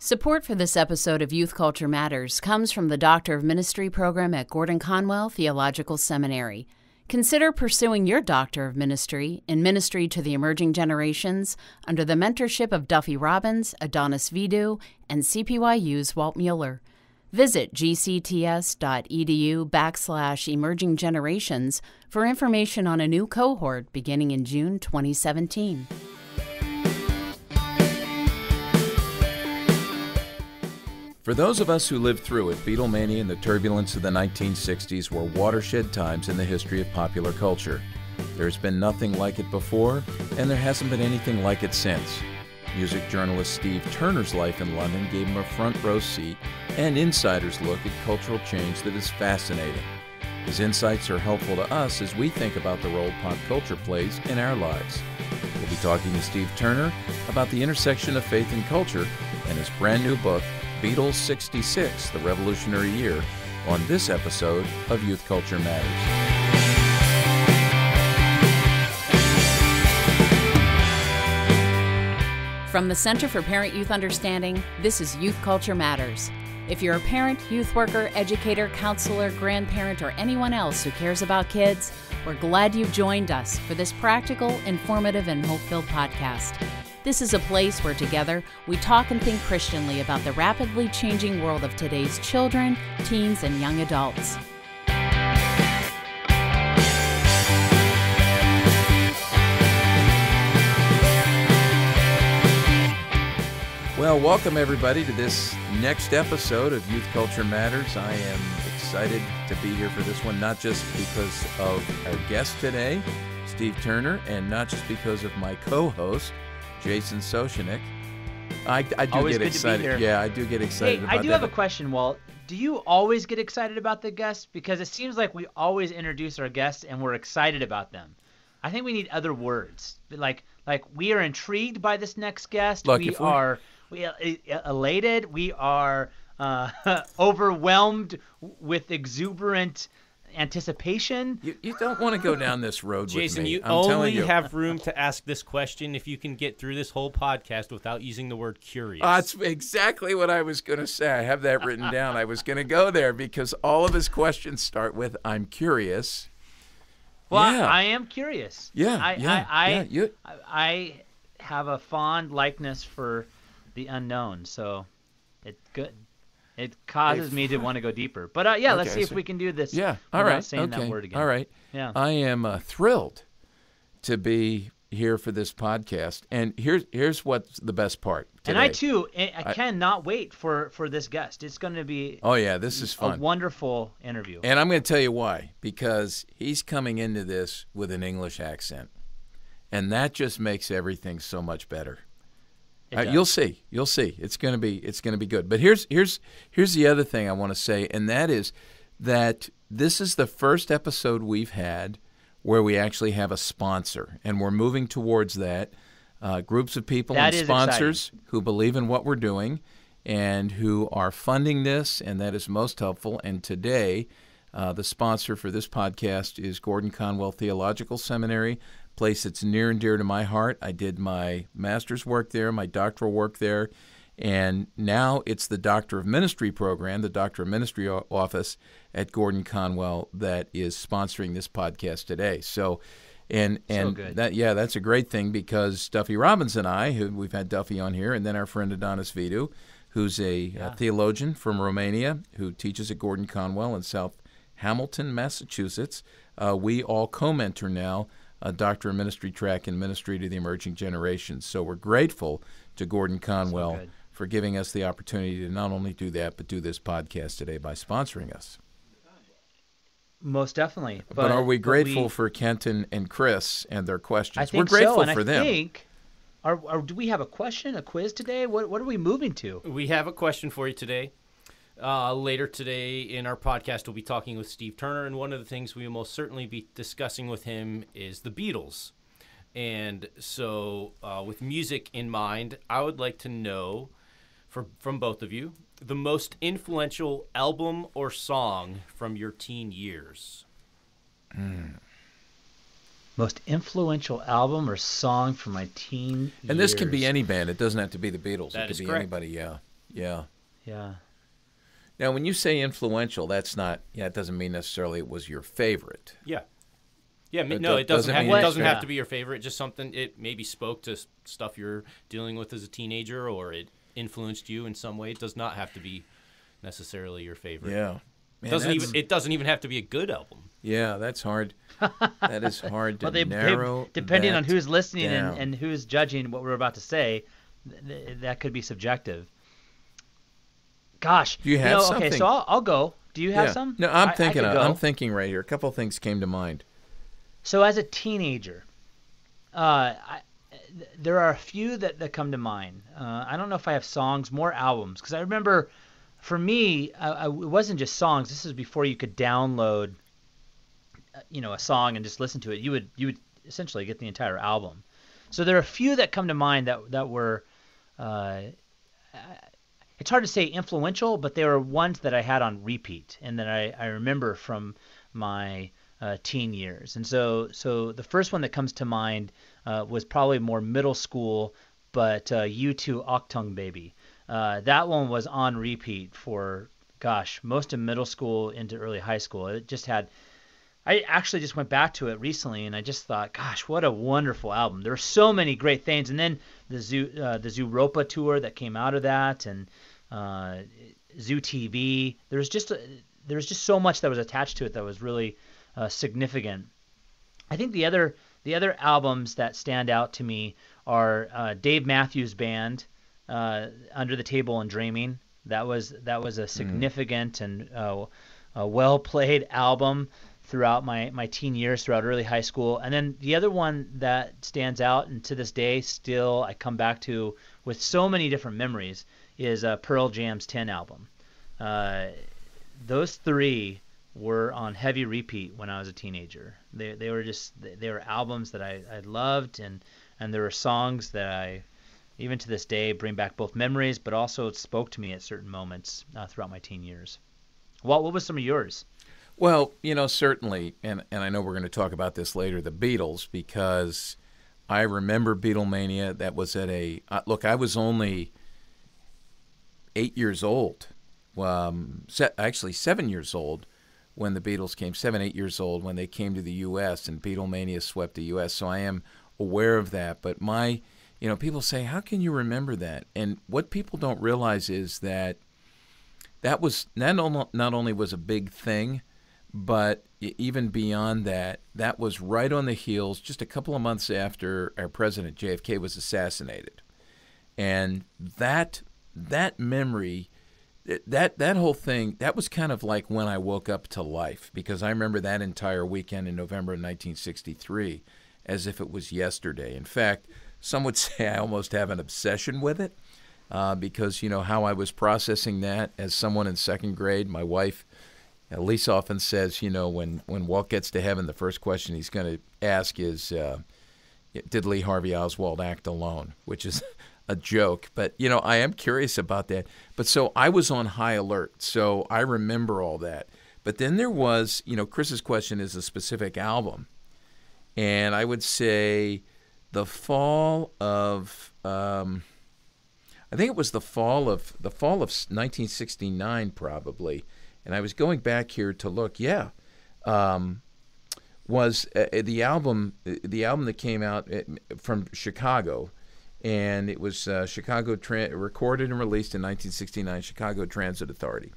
Support for this episode of Youth Culture Matters comes from the Doctor of Ministry program at Gordon Conwell Theological Seminary. Consider pursuing your Doctor of Ministry in Ministry to the Emerging Generations under the mentorship of Duffy Robbins, Adonis Vidu, and CPYU's Walt Mueller. Visit gcts.edu/emerging generations for information on a new cohort beginning in June 2017. For those of us who lived through it, Beatlemania and the turbulence of the 1960s were watershed times in the history of popular culture. There's been nothing like it before, and there hasn't been anything like it since. Music journalist Steve Turner's life in London gave him a front-row seat and insider's look at cultural change that is fascinating. His insights are helpful to us as we think about the role pop culture plays in our lives. We'll be talking to Steve Turner about the intersection of faith and culture and his brand new book, Beatles 66, The Revolutionary Year, on this episode of Youth Culture Matters. From the Center for Parent-Youth Understanding, this is Youth Culture Matters. If you're a parent, youth worker, educator, counselor, grandparent, or anyone else who cares about kids, we're glad you've joined us for this practical, informative, and hope-filled podcast. This is a place where together we talk and think Christianly about the rapidly changing world of today's children, teens, and young adults. Well, welcome everybody to this next episode of Youth Culture Matters. I am excited to be here for this one, not just because of our guest today, Steve Turner, and not just because of my co-host, Jason Soshanik. I do always get excited. Yeah, I do get excited about that. I do have a question, Walt. Do you always get excited about the guests? Because it seems like we always introduce our guests and we're excited about them. I think we need other words. Like we are intrigued by this next guest. We are elated. We are overwhelmed with exuberant anticipation. You don't want to go down this road Jason, with me. you only have room to ask this question if you can get through this whole podcast without using the word curious. That's exactly what I was going to say. I have that written down. I was going to go there because all of his questions start with, I'm curious. Well, yeah. I am curious. Yeah, I have a fond likeness for the unknown, so it's good. It causes me to want to go deeper. But let's see if we can do this without saying that word again. All right. Yeah. I am thrilled to be here for this podcast. And here's what's the best part today. And I, too, I cannot wait for this guest. It's going to be this is fun. A wonderful interview. And I'm going to tell you why. Because he's coming into this with an English accent. And that just makes everything so much better. You'll see. It's going to be good. But here's the other thing I want to say, and that is that this is the first episode we've had where we actually have a sponsor, and we're moving towards that. Groups of people and sponsors who believe in what we're doing and who are funding this, and that is most helpful. And today, the sponsor for this podcast is Gordon Conwell Theological Seminary, place that's near and dear to my heart. I did my master's work there, my doctoral work there, and now it's the Doctor of Ministry program, the Doctor of Ministry office at Gordon Conwell that is sponsoring this podcast today. So good. That's a great thing because Duffy Robbins and I, who we've had Duffy on here, and then our friend Adonis Vidu, who's a theologian from Romania who teaches at Gordon Conwell in South Hamilton, Massachusetts. We all co-mentor now a Doctor of Ministry track in Ministry to the Emerging Generations. So we're grateful to Gordon Conwell for giving us the opportunity to not only do that, but do this podcast today by sponsoring us. Most definitely. But are we grateful for Kent and Chris and their questions? I think we're grateful so, for them. I think, do we have a question, a quiz today? What are we moving to? We have a question for you today. Later today in our podcast, we'll be talking with Steve Turner, and one of the things we will most certainly be discussing with him is the Beatles. And so with music in mind, I would like to know from both of you the most influential album or song from your teen years. Most influential album or song from my teen years. And this can be any band. It doesn't have to be the Beatles. That it could is be correct. anybody, yeah. Yeah. Yeah. Now, when you say influential, it doesn't mean necessarily it was your favorite. Yeah. Yeah, But no, that it doesn't doesn't have, mean it doesn't it's- have to be your favorite. Just something, it maybe spoke to stuff you're dealing with as a teenager, or it influenced you in some way. It does not have to be necessarily your favorite. Yeah. Man, It doesn't even have to be a good album. Yeah, that's hard. That is hard to Well, narrow. depending that on who's listening down. and who's judging what we're about to say, that could be subjective. Gosh. Do you have Okay, something? so I'll go. Do you have some? No, I'm I thinking. could go. I'm thinking right here. A couple of things came to mind. So as a teenager, there are a few that come to mind. I don't know if I have songs, more albums, because I remember, for me, it wasn't just songs. This is before you could download, a song and just listen to it. You would essentially get the entire album. So there are a few that come to mind that were. It's hard to say influential, but they were ones that I had on repeat and that I remember from my teen years. And so the first one that comes to mind was probably more middle school, but U2 Octung Baby. That one was on repeat for, most of middle school into early high school. It just had. I actually just went back to it recently, and I just thought, gosh, what a wonderful album. There were so many great things. And then the Zooropa tour that came out of that, and Zoo TV. There was just so much that was attached to it that was really significant. I think the other albums that stand out to me are Dave Matthews Band, Under the Table and Dreaming. That was a significant and a well played album throughout my teen years, throughout early high school. And then the other one that stands out, and to this day still I come back to with so many different memories, is Pearl Jam's 10 album. Those three were on heavy repeat when I was a teenager. They were albums that I loved, and there were songs that I, even to this day, bring back both memories, but also it spoke to me at certain moments throughout my teen years. Walt, what was some of yours? Well, certainly, and I know we're going to talk about this later, the Beatles, because I remember Beatlemania. That was at look, I was only 8 years old, actually 7 years old when the Beatles came, 8 years old when they came to the U.S. and Beatlemania swept the U.S., so I am aware of that. But people say, how can you remember that? And what people don't realize is that was not only was a big thing, but even beyond that, that was right on the heels, just a couple of months after our president, JFK, was assassinated. And that memory, that whole thing, that was kind of like when I woke up to life, because I remember that entire weekend in November of 1963 as if it was yesterday. In fact, some would say I almost have an obsession with it, because how I was processing that as someone in second grade. My wife, Elise, often says, when Walt gets to heaven, the first question he's going to ask is, did Lee Harvey Oswald act alone? Which is a joke, but I am curious about that. But so I was on high alert, so I remember all that. But then there was, Chris's question is a specific album, and I would say the fall of, I think it was the fall of 1969 probably. And I was going back here to look. Was the album that came out from Chicago, and it was recorded and released in 1969, Chicago Transit Authority.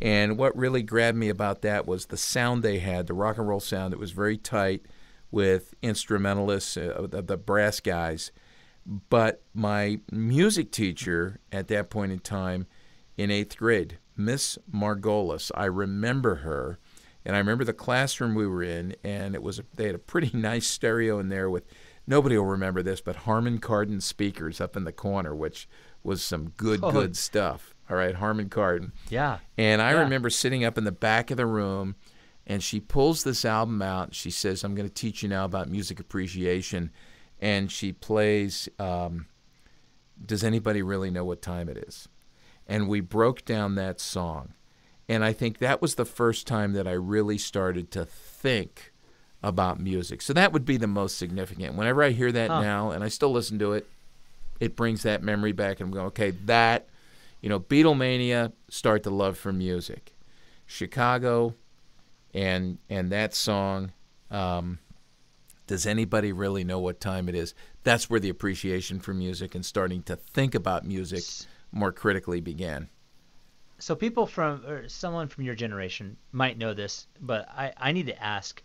And what really grabbed me about that was the sound they had, the rock and roll sound. It was very tight with instrumentalists, the brass guys. But my music teacher at that point in time, in 8th grade, Miss Margolis, I remember her, and I remember the classroom we were in, and they had a pretty nice stereo in there with, nobody will remember this, but Harman Kardon speakers up in the corner, which was some good stuff. All right, Harman Kardon. Yeah. And I remember sitting up in the back of the room, and she pulls this album out, and she says, I'm going to teach you now about music appreciation. And she plays, Does Anybody Really Know What Time It Is? And we broke down that song. And I think that was the first time that I really started to think about music. So that would be the most significant. Whenever I hear that now, and I still listen to it, it brings that memory back, and I'm going, okay, that, Beatlemania, Start the Love for Music. Chicago, and that song, Does Anybody Really Know What Time It Is? That's where the appreciation for music and starting to think about music more critically began. So someone from your generation might know this, but I need to ask.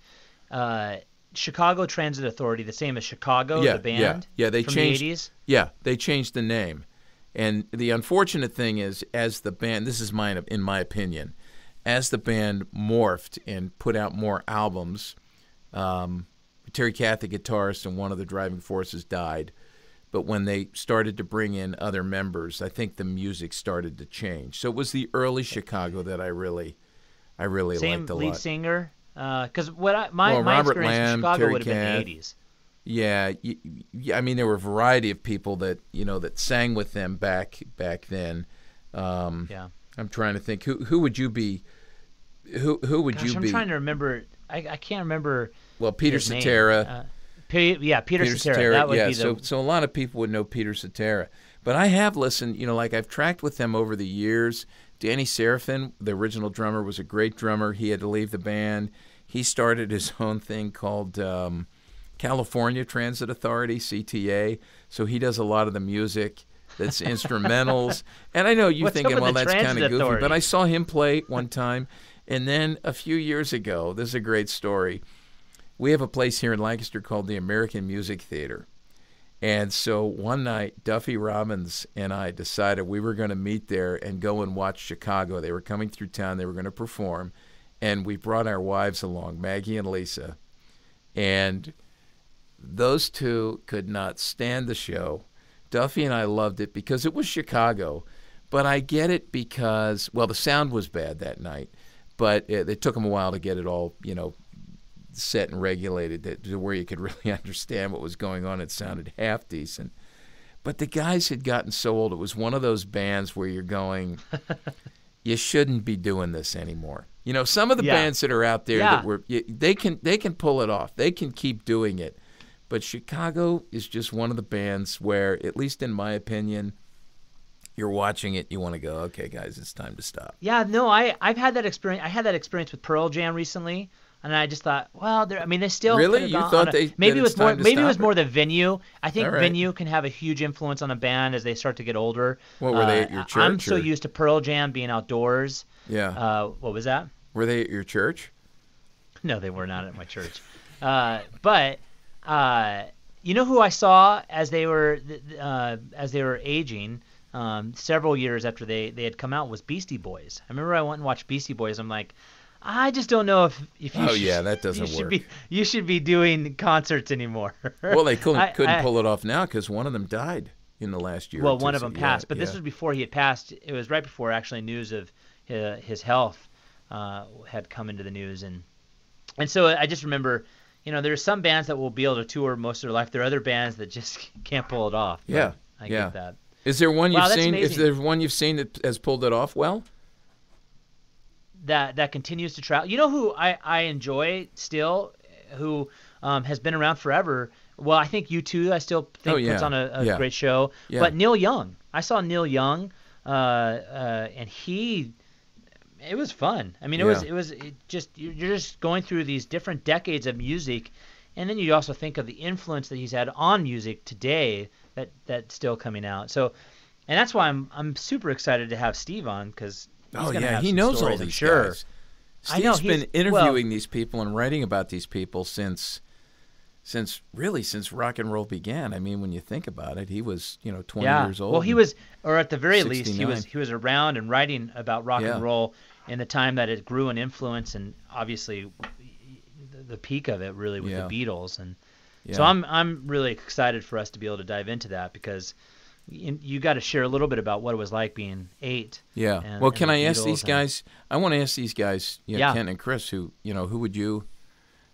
Chicago Transit Authority, the same as Chicago, the band? Yeah, they from changed the 80s? Yeah, they changed the name. And the unfortunate thing is, as the band, this is in my opinion, as the band morphed and put out more albums, Terry Kath, the guitarist and one of the driving forces, died. But when they started to bring in other members, I think the music started to change. So it was the early Chicago that I really liked a lot. Same lead singer? Because my Robert experience Lamb, in Chicago Terry would have Kath. been the 80s. Yeah, I mean, there were a variety of people that that sang with them back then. I'm trying to think who would you be? Who would you be? I'm trying to remember. I can't remember. Well, Peter Cetera. Peter Cetera. That would be so a lot of people would know Peter Cetera. But I have listened. I've tracked with them over the years. Danny Serafin, the original drummer, was a great drummer. He had to leave the band. He started his own thing called California Transit Authority, CTA. So he does a lot of the music that's instrumentals. And I know you're thinking, well, that's kind of goofy. But I saw him play one time. And then a few years ago, this is a great story. We have a place here in Lancaster called the American Music Theater. And so one night, Duffy Robbins and I decided we were going to meet there and go and watch Chicago. They were coming through town. They were going to perform. And we brought our wives along, Maggie and Lisa. And those two could not stand the show. Duffy and I loved it because it was Chicago. But I get it because, well, the sound was bad that night. But it took them a while to get it all, set and regulated to where you could really understand what was going on. It sounded half decent. But the guys had gotten so old. It was one of those bands where you're going, you shouldn't be doing this anymore. Some of the bands that are out there they can pull it off. They can keep doing it. But Chicago is just one of the bands where, at least in my opinion, you're watching it, you want to go, okay, guys, it's time to stop. Yeah, no, I've had that experience. I had that experience with Pearl Jam recently, and I just thought, well, they still really. You thought maybe it was more. Maybe it was more the venue. I think venue can have a huge influence on a band as they start to get older. What were they at your church? I'm so used to Pearl Jam being outdoors. Yeah. What was that? Were they at your church? No, they were not at my church. But you know who I saw as they were aging. Several years after they had come out was Beastie Boys. I remember I went and watched Beastie Boys. I'm like, I just don't know if you that doesn't work. You should be doing concerts anymore. Well, they couldn't pull it off now because one of them died in the last year. Well, one of them passed, but this was before he had passed. It was right before actually news of his health had come into the news, and so I just remember, there's some bands that will be able to tour most of their life. There are other bands that just can't pull it off. Yeah, I get that. Is there one you've seen? Amazing. Is there one you've seen that has pulled it off well? That continues to travel. You know who I enjoy still, who has been around forever. Well, I think U2 I still think puts on a great show. Yeah. But Neil Young, I saw Neil Young, and it was fun. I mean, it was just you're just going through these different decades of music, and then you also think of the influence that he's had on music today. That's still coming out. So, and that's why I'm super excited to have Steve on because he knows all these guys. Steve's been interviewing these people and writing about these people since rock and roll began. I mean, when you think about it, he was 20 years old. Well, he was, or at the very 69. least, he was around and writing about rock and roll in the time that it grew in influence, and obviously the peak of it really with the Beatles and. Yeah. So I'm really excited for us to be able to dive into that because you got to share a little bit about what it was like being 8. Yeah. Well, can I ask these guys? I want to ask these guys, Ken and Chris, who would you?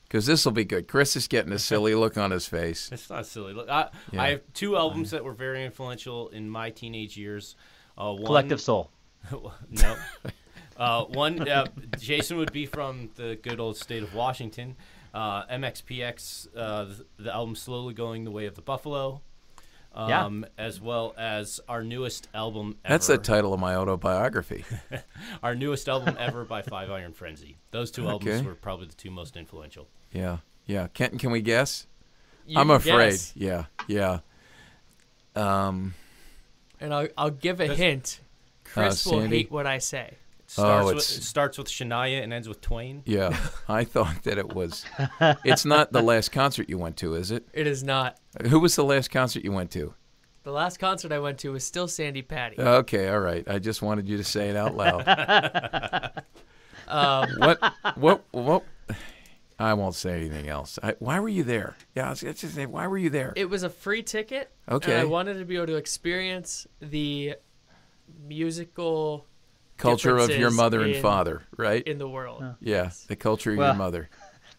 Because this will be good. Chris is getting a silly look on his face. It's not a silly look. I have 2 albums that were very influential in my teenage years. One, Collective Soul. No. One, Jason would be from the good old state of Washington. MXPX, the album Slowly Going the Way of the Buffalo. as well as our newest album ever. That's the title of my autobiography. Our newest album ever by Five Iron Frenzy. Those two albums were probably the two most influential. Yeah. Kenton, can we guess? You I'm can afraid. guess. Yeah. And I'll give a hint. Chris will Sandy? hate what I say. It starts with Shania and ends with Twain. Yeah. I thought that it was. It's not the last concert you went to, is it? It is not. Who was the last concert you went to? The last concert I went to was still Sandy Patty. Okay, all right. I just wanted you to say it out loud. What? I won't say anything else. Why were you there? Yeah, I was just say, why were you there? It was a free ticket. Okay. And I wanted to be able to experience the musical Culture of your differences mother and father, right? in the world. Yeah, the culture of your mother.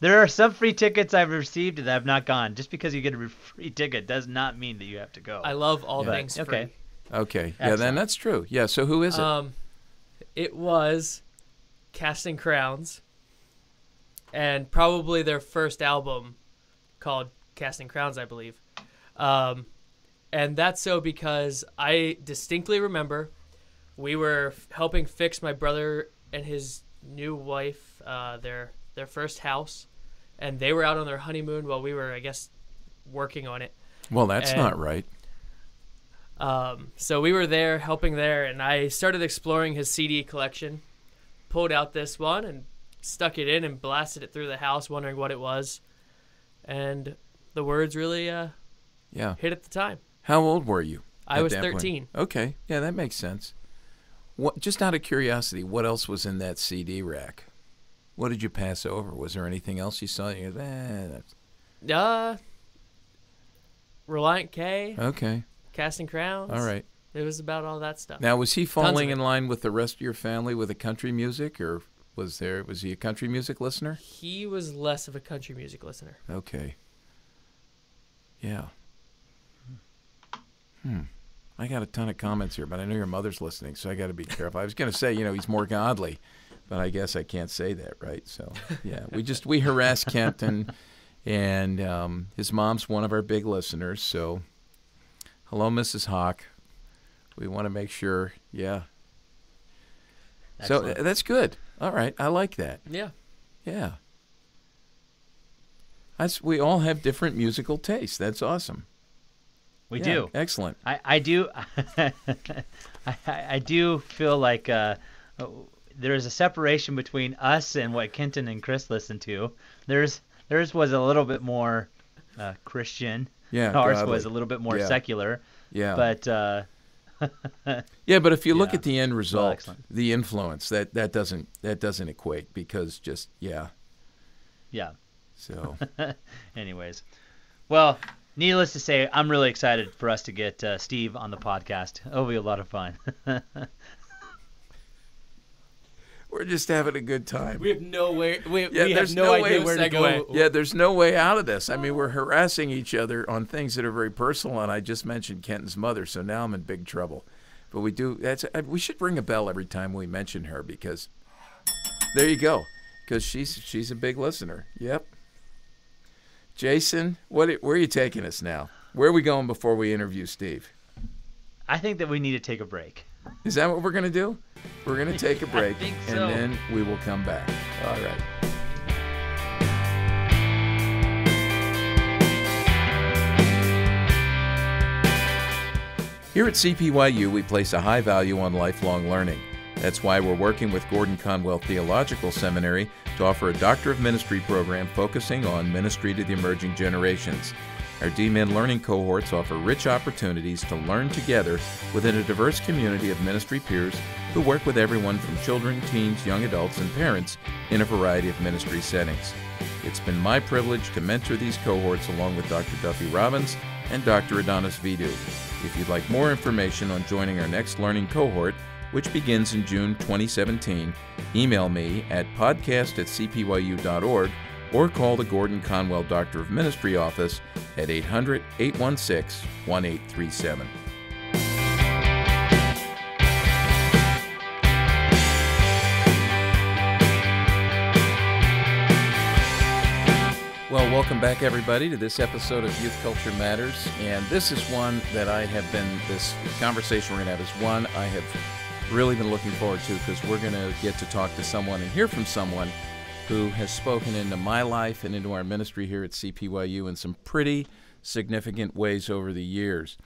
There are some free tickets I've received that have not gone. Just because you get a free ticket does not mean that you have to go. I love all Yeah. things free. Okay. Okay. Yeah, Excellent. then that's true. Yeah, so who is it? It was Casting Crowns, and probably their first album called Casting Crowns, I believe. And that's so because I distinctly remember we were helping fix my brother and his new wife, their first house, and they were out on their honeymoon while we were, I guess, working on it. Well, that's and- not right. So we were there, helping there, and I started exploring his CD collection, pulled out this one and stuck it in and blasted it through the house, wondering what it was. And the words really hit at the time. How old were you? I at was that point? 13. Okay. Yeah, that makes sense. What? Just out of curiosity, what else was in that CD rack? What did you pass over? Was there anything else you saw? You go, that's... Reliant K, Okay. Casting Crowns. All right. It was about all that stuff. Now, was he falling it. in line with the rest of your family with the country music, or was he a country music listener? He was less of a country music listener. Okay. Yeah. I got a ton of comments here, but I know your mother's listening, so I got to be careful. I was going to say, he's more godly, but I guess I can't say that, right? So, yeah, we harass Kent, and his mom's one of our big listeners. So, hello, Mrs. Hawk. We want to make sure, yeah. Excellent. So that's good. All right, I like that. Yeah. Yeah. We all have different musical tastes. That's awesome. We Yeah, do. Excellent. I do. I do feel like there is a separation between us and what Kenton and Chris listen to. Theirs was a little bit more Christian. Yeah, Ours godly. was a little bit more Yeah. secular. Yeah. But Yeah, but if you look Yeah. at the end result, excellent. the influence that doesn't equate because just yeah. So Anyways, well, needless to say, I'm really excited for us to get Steve on the podcast. It'll be a lot of fun. we're just having a good time. We have no way. We Yeah, have there's no no idea way where to segue. go. Yeah, there's no way out of this. I mean, we're harassing each other on things that are very personal, and I just mentioned Kenton's mother, so now I'm in big trouble. But we should ring a bell every time we mention her because there you go, because she's a big listener. Yep. Jason, where are you taking us now? Where are we going before we interview Steve? I think that we need to take a break. Is that what we're going to do? We're going to take a break, think and so. then we will come back. All right. Here at CPYU, we place a high value on lifelong learning. That's why we're working with Gordon Conwell Theological Seminary to offer a Doctor of Ministry program focusing on ministry to the emerging generations. Our D-Min learning cohorts offer rich opportunities to learn together within a diverse community of ministry peers who work with everyone from children, teens, young adults, and parents in a variety of ministry settings. It's been my privilege to mentor these cohorts along with Dr. Duffy Robbins and Dr. Adonis Vidu. If you'd like more information on joining our next learning cohort, which begins in June 2017, email me at podcast@cpyu.org or call the Gordon Conwell Doctor of Ministry office at 800-816-1837. Well, welcome back, everybody, to this episode of Youth Culture Matters. And this is one that this conversation we're going to have is one I have really been looking forward to, because we're going to get to talk to someone and hear from someone who has spoken into my life and into our ministry here at CPYU in some pretty significant ways over the years.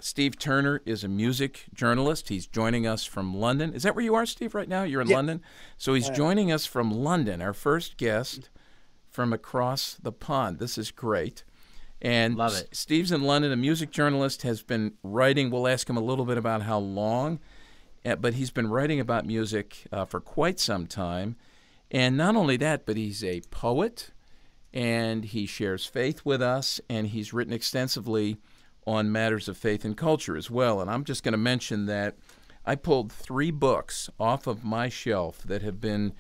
Steve Turner is a music journalist. He's joining us from London. Is that where you are, Steve, right now? You're in London? So he's joining us from London, our first guest from across the pond. This is great. And Love it. Steve's in London, a music journalist, has been writing. We'll ask him a little bit about how long, but he's been writing about music for quite some time. And not only that, but he's a poet, and he shares faith with us, and he's written extensively on matters of faith and culture as well. And I'm just going to mention that I pulled 3 books off of my shelf that have been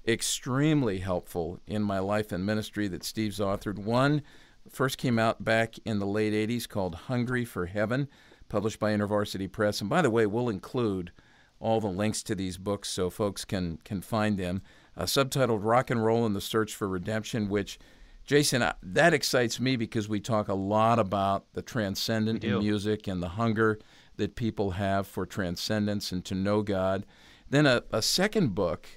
extremely helpful in my life and ministry that Steve's authored. One first came out back in the late 80s called Hungry for Heaven, published by InterVarsity Press. And by the way, we'll include all the links to these books so folks can find them. Subtitled Rock and Roll in the Search for Redemption, which, Jason, that excites me because we talk a lot about the transcendent in music and the hunger that people have for transcendence and to know God. Then a second book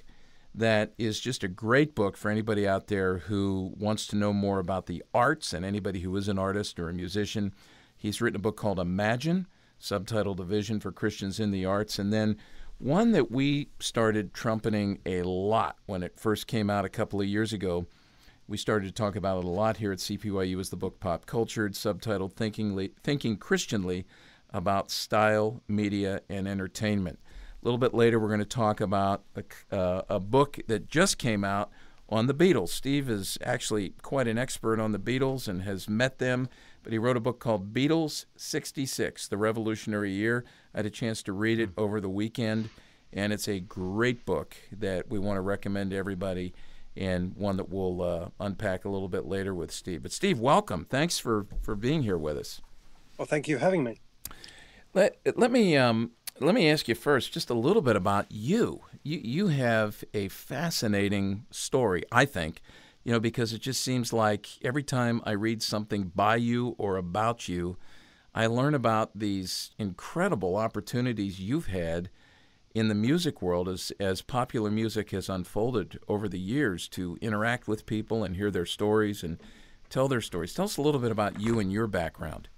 that is just a great book for anybody out there who wants to know more about the arts and anybody who is an artist or a musician. He's written a book called Imagine, subtitled A Vision for Christians in the Arts. And then one that we started trumpeting a lot when it first came out a couple of years ago. We started to talk about it a lot here at CPYU, is the book Popculture, subtitled Thinking Christianly About Style, Media, and Entertainment. A little bit later, we're going to talk about a book that just came out on the Beatles. Steve is actually quite an expert on the Beatles and has met them, but he wrote a book called Beatles 66, The Revolutionary Year. I had a chance to read it over the weekend, and it's a great book that we want to recommend to everybody, and one that we'll unpack a little bit later with Steve. But Steve, welcome. Thanks for being here with us. Well, thank you for having me. Let me ask you first just a little bit about you. You have a fascinating story, I think, because it just seems like every time I read something by you or about you, I learn about these incredible opportunities you've had in the music world as popular music has unfolded over the years to interact with people and hear their stories and tell their stories. Tell us a little bit about you and your background.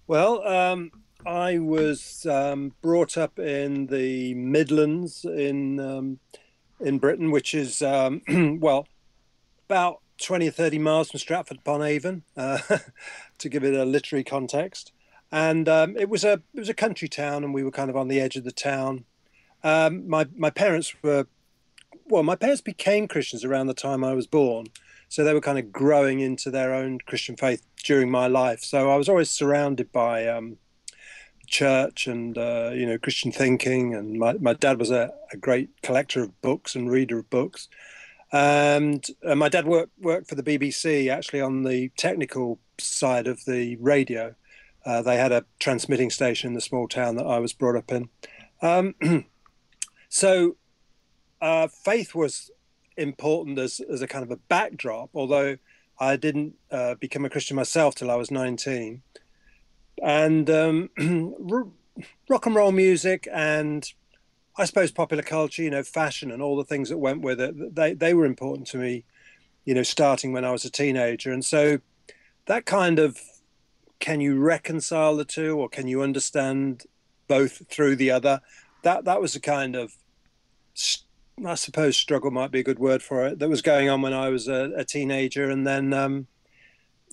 Well, I was brought up in the Midlands in Britain, which is, well, about 20 or 30 miles from Stratford-upon-Avon, to give it a literary context. And it was a country town, and we were kind of on the edge of the town. My parents became Christians around the time I was born, so they were kind of growing into their own Christian faith during my life. So I was always surrounded by church and Christian thinking, and my dad was a great collector of books and reader of books, and my dad worked for the BBC, actually on the technical side of the radio. They had a transmitting station in the small town that I was brought up in. So faith was important as a kind of a backdrop, although I didn't become a Christian myself till I was 19. And rock and roll music and I suppose popular culture, fashion and all the things that went with it, they were important to me, starting when I was a teenager. And so that kind of, can you reconcile the two, or can you understand both through the other? That was a kind of, I suppose struggle might be a good word for it, that was going on when I was a teenager. And then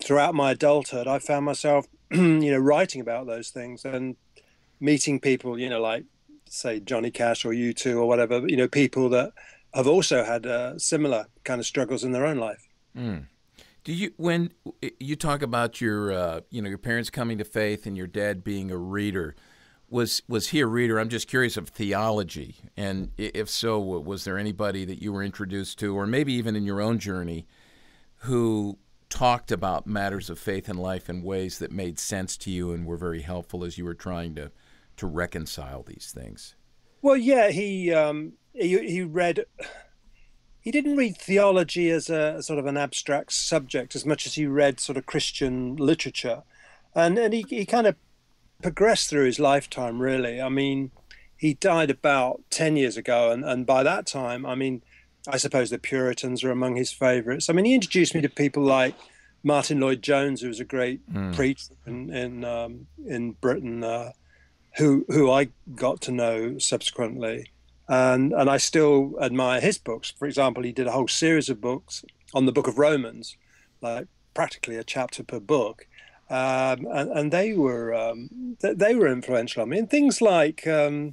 throughout my adulthood, I found myself writing about those things and meeting people, like, say, Johnny Cash or U2 or whatever, people that have also had similar kind of struggles in their own life. Mm. When you talk about your, your parents coming to faith and your dad being a reader, was he a reader? I'm just curious of theology, and if so, was there anybody that you were introduced to, or maybe even in your own journey, who talked about matters of faith and life in ways that made sense to you and were very helpful as you were trying to reconcile these things? Well, yeah, he read he didn't read theology as a sort of an abstract subject as much as he read sort of Christian literature, and he kind of progressed through his lifetime, really. I mean, he died about 10 years ago, and by that time, I mean, I suppose the Puritans were among his favorites. I mean, he introduced me to people like Martin Lloyd-Jones, who was a great preacher in Britain, who I got to know subsequently. And I still admire his books. For example, he did a whole series of books on the Book of Romans, like practically a chapter per book. And they were influential on me. And things like the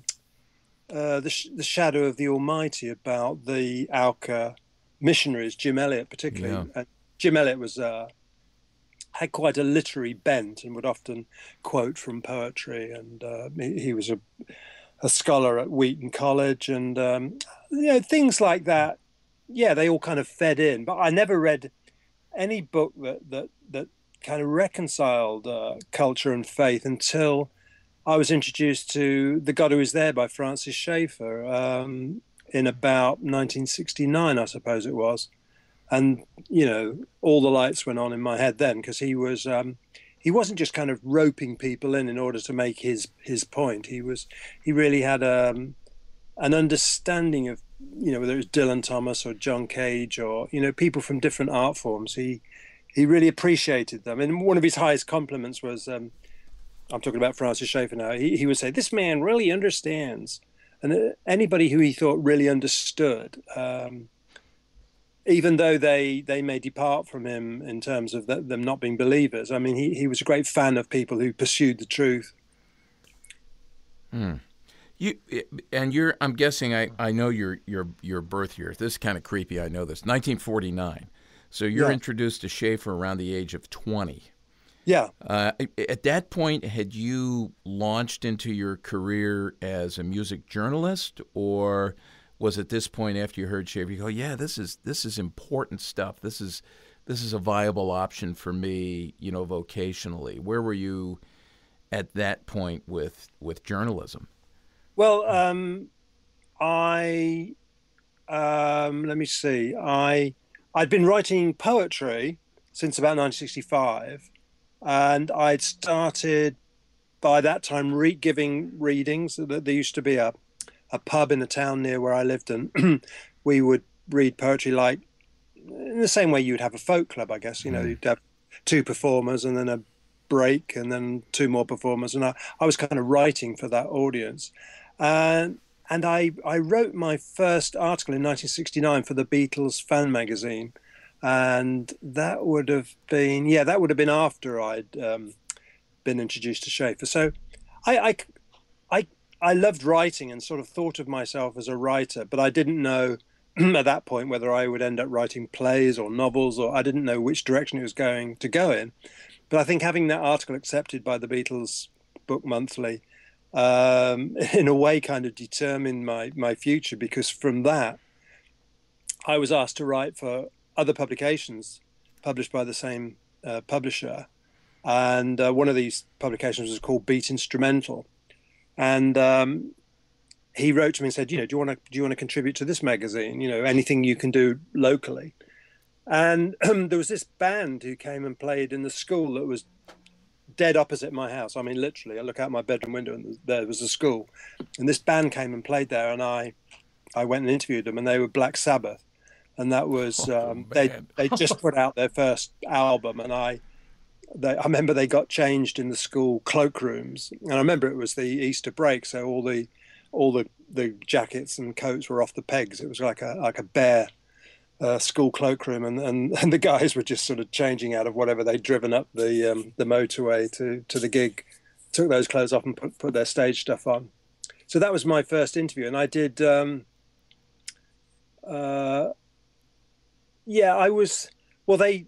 Shadow of the Almighty, about the Alka missionaries, Jim Elliot particularly. Yeah. Jim Elliot was had quite a literary bent and would often quote from poetry. And he was a scholar at Wheaton College, and things like that. Yeah, they all kind of fed in. But I never read any book that kind of reconciled culture and faith until I was introduced to The God Who Is There by Francis Schaeffer in about 1969, I suppose it was. And, all the lights went on in my head then, because he wasn't just kind of roping people in order to make his point. He really had an understanding of, whether it was Dylan Thomas or John Cage or, people from different art forms. He really appreciated them. And one of his highest compliments was, I'm talking about Francis Schaeffer now, he would say, "This man really understands." And anybody who he thought really understood, even though they may depart from him in terms of them not being believers, I mean, he was a great fan of people who pursued the truth. I'm guessing I know your birth year. This is kind of creepy. I know this. 1949. So you're introduced to Schaeffer around the age of 20. Yeah. At that point, had you launched into your career as a music journalist, or was it this point after you heard Schaeffer, you go, "Yeah, this is important stuff. This is a viable option for me, vocationally"? Where were you at that point with journalism? Well, let me see. I'd been writing poetry since about 1965, and I'd started by that time giving readings. There used to be a pub in a town near where I lived, and we would read poetry like in the same way you'd have a folk club, I guess. You'd have two performers and then a break and then two more performers, and I was kind of writing for that audience. And I wrote my first article in 1969 for the Beatles fan magazine, and that would have been after I'd been introduced to Schaeffer. So I loved writing and sort of thought of myself as a writer, but I didn't know at that point whether I would end up writing plays or novels, or I didn't know which direction it was going to go in. But I think having that article accepted by the Beatles Book Monthly in a way kind of determined my future, because from that I was asked to write for other publications published by the same publisher, and one of these publications was called Beat Instrumental, and he wrote to me and said, do you want to contribute to this magazine, anything you can do locally. And there was this band who came and played in the school that was dead opposite my house. I mean, literally, I look out my bedroom window and there was a school. And this band came and played there, and I went and interviewed them, and they were Black Sabbath. And that was, they just put out their first album, and I remember they got changed in the school cloakrooms. And I remember it was the Easter break, so all the jackets and coats were off the pegs. It was like a bare school cloakroom, and the guys were just sort of changing out of whatever they'd driven up the motorway to the gig, took those clothes off and put their stage stuff on. So that was my first interview, and I did they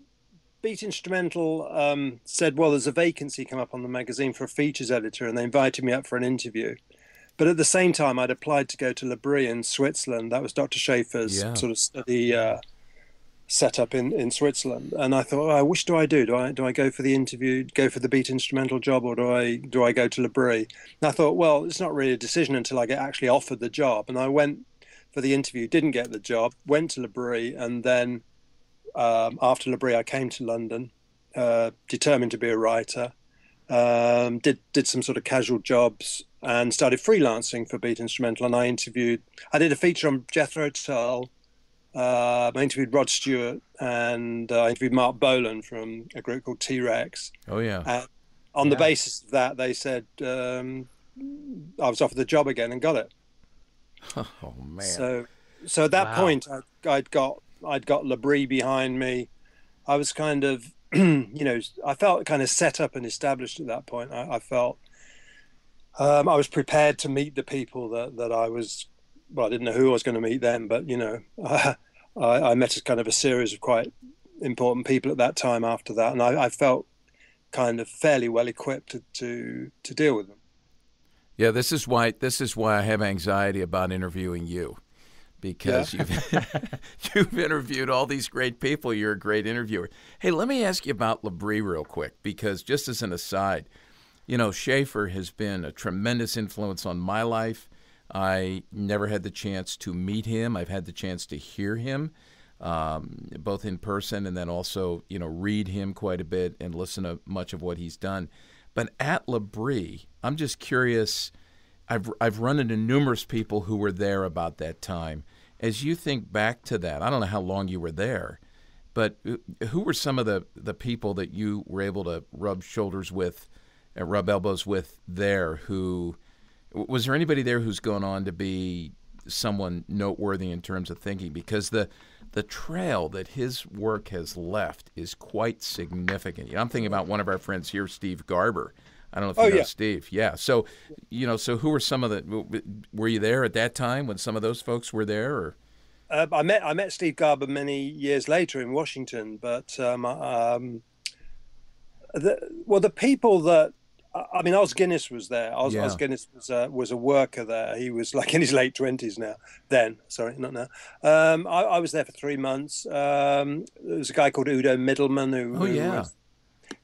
Beat Instrumental said, well, there's a vacancy come up on the magazine for a features editor, and they invited me up for an interview. But at the same time, I'd applied to go to Le Brie in Switzerland. That was Dr. Schaeffer's sort of study setup in Switzerland. And I thought, which do I do? Do I go for the interview, go for the Beat Instrumental job, or do I go to Le Brie? And I thought, well, it's not really a decision until I get actually offered the job. And I went for the interview, didn't get the job, went to L'Abri, and then after L'Abri, I came to London, determined to be a writer. Did some sort of casual jobs and started freelancing for Beat Instrumental. And I did a feature on Jethro Tull. I interviewed Rod Stewart, and I interviewed Mark Bolan from a group called T-Rex. Oh, yeah. And on the basis of that, they said I was offered the job again and got it. Oh, man. So at that point, I'd got L'Abri behind me. I was kind of, I felt kind of set up and established at that point. I felt I was prepared to meet the people that I was. Well, I didn't know who I was going to meet then, but I met a kind of a series of quite important people at that time after that, and I felt kind of fairly well equipped to deal with them. Yeah, this is why I have anxiety about interviewing you, because you've interviewed all these great people. You're a great interviewer. Hey, let me ask you about L'Abri real quick, because just as an aside, Schaefer has been a tremendous influence on my life. I never had the chance to meet him. I've had the chance to hear him, both in person and then also, read him quite a bit and listen to much of what he's done. But at L'Abri, I'm just curious. I've run into numerous people who were there about that time. As you think back to that, I don't know how long you were there, but who were some of the people that you were able to rub elbows with there? Was there anybody there who's gone on to be someone noteworthy in terms of thinking? Because the trail that his work has left is quite significant. I'm thinking about one of our friends here, Steve Garber. I don't know if you know Steve. Yeah. So, so who were some of were you there at that time when some of those folks were there? Or? I met Steve Garber many years later in Washington, but the people that, Os Guinness was there. Os Guinness was a worker there. He was like in his late 20s now. Then, sorry, not now. I was there for 3 months. There was a guy called Udo Middleman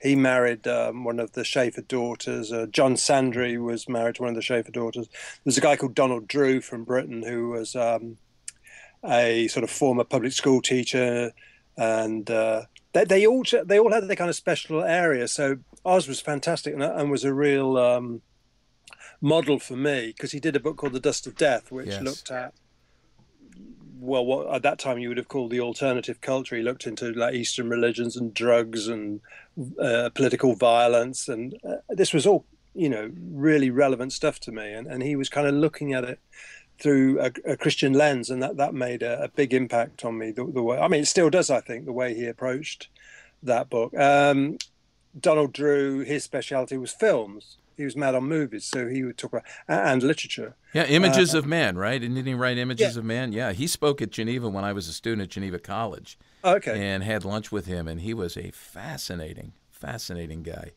he married one of the Schaefer daughters. John Sandry was married to one of the Schaefer daughters. There's a guy called Donald Drew from Britain who was a sort of former public school teacher, and they all had their kind of special area. So Oz was fantastic and was a real model for me, because he did a book called The Dust of Death, which looked at, well, what at that time you would have called the alternative culture. He looked into like Eastern religions and drugs and political violence, and this was all, really relevant stuff to me. And he was kind of looking at it through a Christian lens, and that made a big impact on me. The way, it still does, I think, the way he approached that book. Donald Drew, his specialty was films. He was mad on movies, so he would talk about, and literature. Yeah, Images of Man, right? Didn't he write Images of Man? Yeah, he spoke at Geneva when I was a student at Geneva College. Okay. And had lunch with him, and he was a fascinating guy.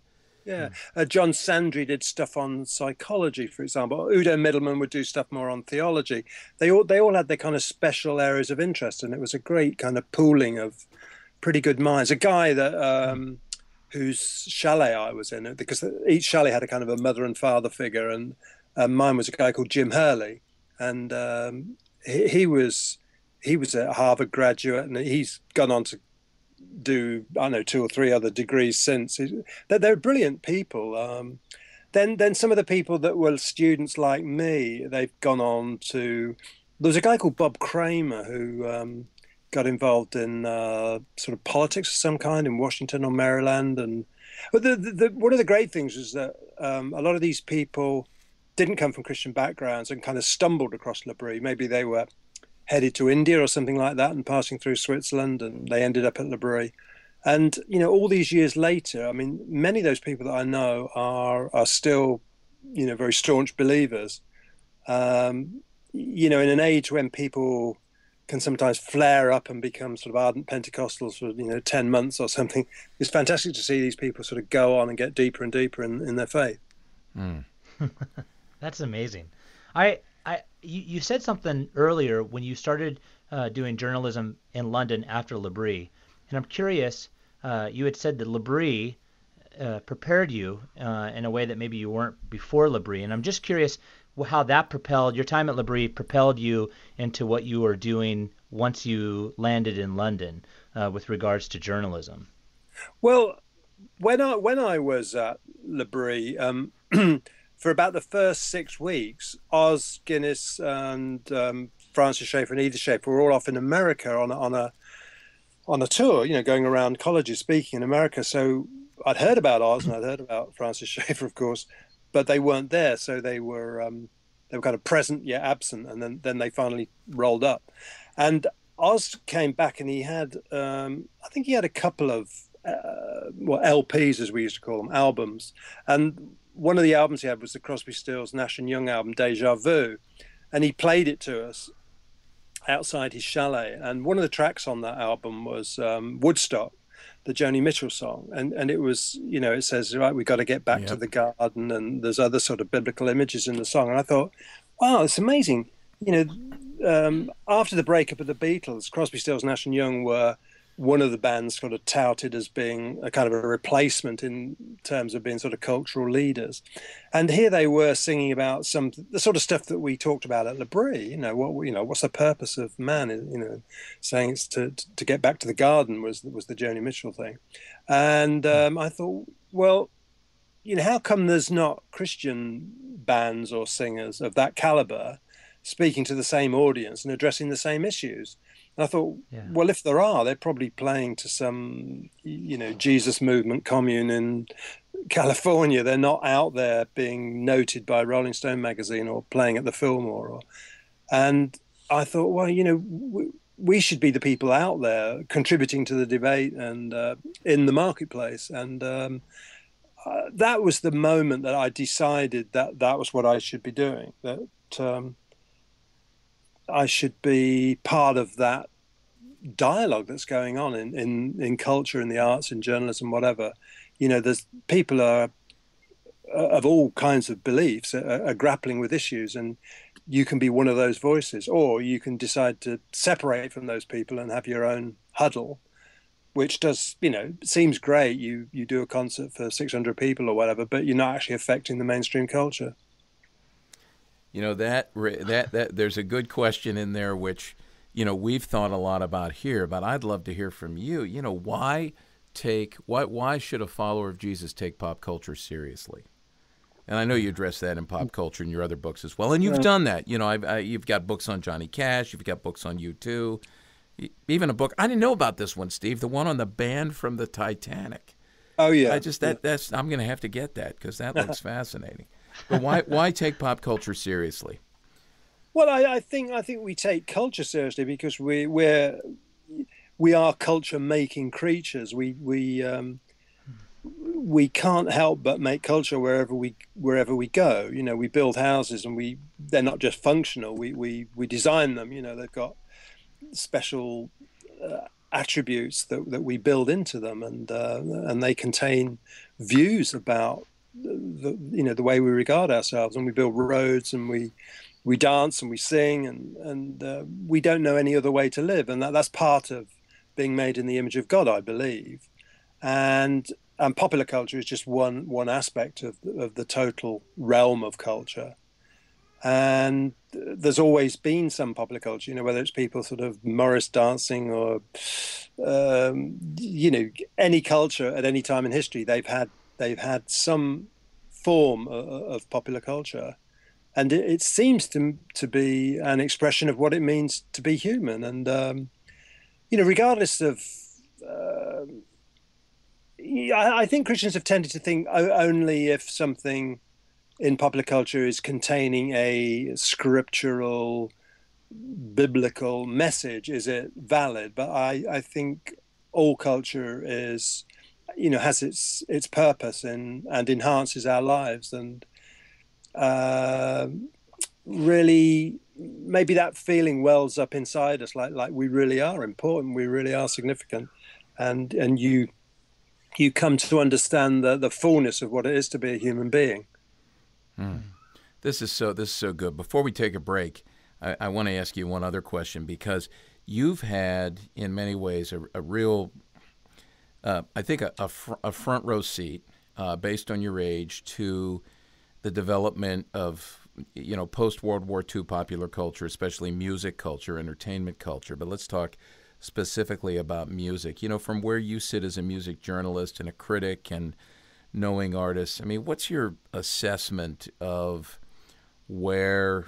Yeah. John Sandry did stuff on psychology, for example. Udo Middleman would do stuff more on theology. They all had their kind of special areas of interest, and it was a great kind of pooling of pretty good minds. A guy that whose chalet I was in, because each chalet had a kind of a mother and father figure, and mine was a guy called Jim Hurley, and he was a Harvard graduate, and he's gone on to do 2 or 3 other degrees since. They're brilliant people. Then some of the people that were students like me, they've gone on to. There was a guy called Bob Kramer who got involved in sort of politics of some kind in Washington or Maryland. And but one of the great things was that a lot of these people didn't come from Christian backgrounds and kind of stumbled across L'Abri. Maybe they were headed to India or something like that and passing through Switzerland, and they ended up at L'Abri. And all these years later, many of those people that I know are still very staunch believers. In an age when people can sometimes flare up and become sort of ardent Pentecostals for 10 months or something, it's fantastic to see these people sort of go on and get deeper and deeper in their faith. That's amazing. You said something earlier when you started doing journalism in London after L'Abri, and I'm curious. You had said that L'Abri prepared you in a way that maybe you weren't before L'Abri, and I'm just curious, how that propelled your time at L'Abri propelled you into what you were doing once you landed in London with regards to journalism. Well, when I was at L'Abri, for about the first 6 weeks, Oz Guinness and Francis Schaeffer and Edith Schaeffer were all off in America on a tour, going around colleges speaking in America. So I'd heard about Oz and I'd heard about Francis Schaeffer, of course, but they weren't there. So they were kind of present yet absent, and then they finally rolled up. And Oz came back and he had, I think he had a couple of LPs, as we used to call them, albums. And one of the albums he had was the Crosby, Stills, Nash and Young album, Deja Vu. And he played it to us outside his chalet. And one of the tracks on that album was Woodstock, the Joni Mitchell song. And it was, it says, right, we got to get back to the garden. And there's other sort of biblical images in the song. And I thought, wow, it's amazing. After the breakup of the Beatles, Crosby, Stills, Nash and Young were one of the bands sort of touted as being a kind of a replacement in terms of being sort of cultural leaders. And here they were singing about the sort of stuff that we talked about at L'Abri, what's the purpose of man, saying it's to get back to the garden was the Joni Mitchell thing. And I thought, well, how come there's not Christian bands or singers of that caliber speaking to the same audience and addressing the same issues? And I thought, well, if there are, they're probably playing to some, Jesus movement commune in California. They're not out there being noted by Rolling Stone magazine or playing at the Fillmore. And I thought, well, we should be the people out there contributing to the debate and in the marketplace. And that was the moment that I decided that was what I should be doing, that I should be part of that dialogue that's going on in culture, in the arts, in journalism, whatever. There's people are of all kinds of beliefs are grappling with issues, and you can be one of those voices, or you can decide to separate from those people and have your own huddle, which does, seems great. You do a concert for 600 people or whatever, but you're not actually affecting the mainstream culture. That there's a good question in there, which, we've thought a lot about here, but I'd love to hear from you. Why should a follower of Jesus take pop culture seriously? And I know you address that in Pop Culture and your other books as well. And you've done that. You've got books on Johnny Cash. You've got books on U2. Even a book. I didn't know about this one, Steve, the one on the band from the Titanic. Oh, yeah. I'm going to have to get that because that looks fascinating. But why take pop culture seriously? Well, I think we take culture seriously because we are culture making creatures. We can't help but make culture wherever we go. We build houses and they're not just functional. We design them. They've got special attributes that we build into them, and they contain views about the way we regard ourselves. And we build roads and we dance and we sing and we don't know any other way to live, and that's part of being made in the image of God, I believe. And popular culture is just one aspect of the total realm of culture. And there's always been some popular culture, whether it's people sort of Morris dancing or any culture at any time in history, they've had some form of popular culture. And it seems to be an expression of what it means to be human. And, regardless of, I think Christians have tended to think only if something in popular culture is containing a scriptural, biblical message, is it valid? But I think all culture is, has its purpose and enhances our lives. And really, maybe that feeling wells up inside us, like we really are important, we really are significant, and you come to understand the fullness of what it is to be a human being. This is so good. Before we take a break, I want to ask you one other question, because you've had, in many ways, a real, I think, a front row seat, based on your age, to the development of post-World War II popular culture, especially music culture, entertainment culture. But let's talk specifically about music. From where you sit as a music journalist and a critic and knowing artists, I mean, what's your assessment of where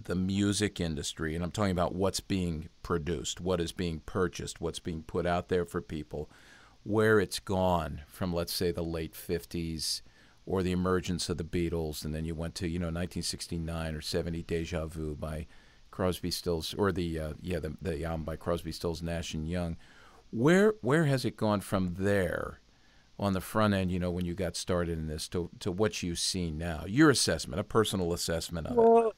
the music industry, and I'm talking about what's being produced, what is being purchased, what's being put out there for people, where it's gone from, let's say, the late 50s or the emergence of the Beatles, and then you went to 1969 or 70 Deja Vu by Crosby, Stills, or the album by Crosby, Stills, Nash and Young. Where has it gone from there on the front end, when you got started in this, to what you see now? Your assessment, a personal assessment of it.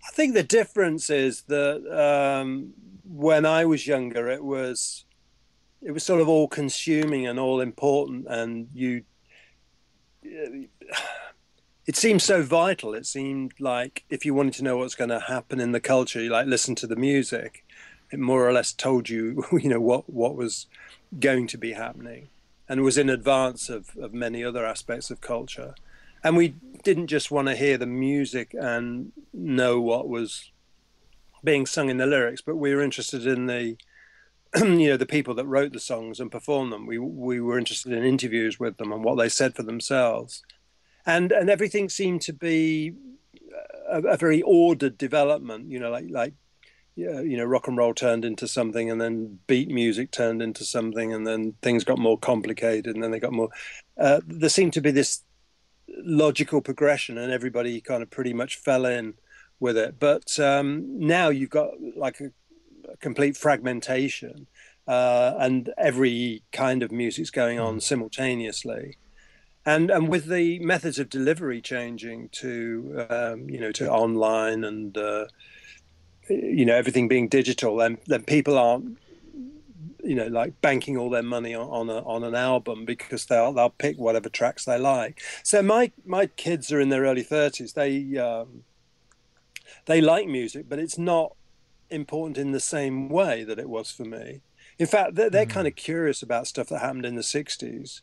I think the difference is that when I was younger, it was sort of all consuming and all important, and it seemed so vital. It seemed like if you wanted to know what's going to happen in the culture, you listen to the music. It more or less told you, what was going to be happening, and was in advance of many other aspects of culture. And we didn't just want to hear the music and know what was being sung in the lyrics, but we were interested in the the people that wrote the songs and performed them. We were interested in interviews with them and what they said for themselves, and everything seemed to be a very ordered development. Rock and roll turned into something, and then beat music turned into something, and then things got more complicated, and then they got more. There seemed to be this logical progression, and everybody kind of pretty much fell in with it. But now you've got like a complete fragmentation, and every kind of music's going on simultaneously, and with the methods of delivery changing to to online and everything being digital, then people aren't banking all their money on an album, because they'll pick whatever tracks they like. So my kids are in their early 30s. They like music, but it's not important in the same way that it was for me. In fact, they're kind of curious about stuff that happened in the 60s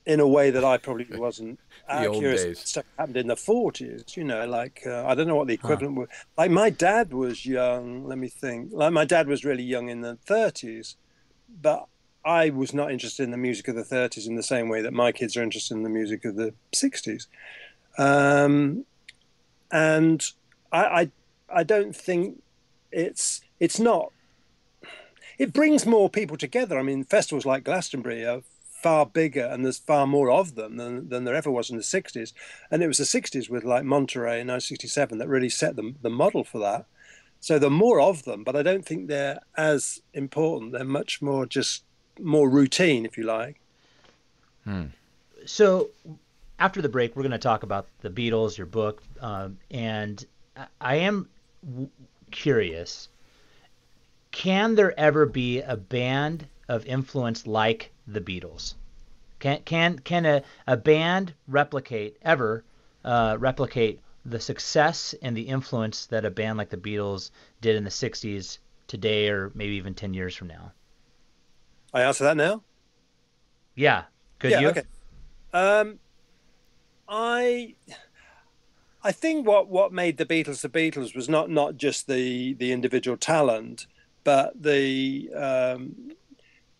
in a way that I probably wasn't curious about stuff that happened in the 40s. I don't know what the equivalent was. Like my dad was young, let me think. Like my dad was really young in the 30s, but I was not interested in the music of the 30s in the same way that my kids are interested in the music of the 60s. And I don't think it's not. It brings more people together. I mean, festivals like Glastonbury are far bigger, and there's far more of them than there ever was in the 60s. And it was the 60s with like Monterey in 1967 that really set the model for that. So there are more of them, but I don't think they're as important. They're much more just more routine, if you like. So after the break, we're going to talk about the Beatles, your book, and I am curious, can there ever be a band of influence like the Beatles? Can a band replicate the success and the influence that a band like the Beatles did in the 60s today, or maybe even 10 years from now? I answer that now? Yeah. Could you? Okay. I think what made the Beatles was not just the individual talent, but the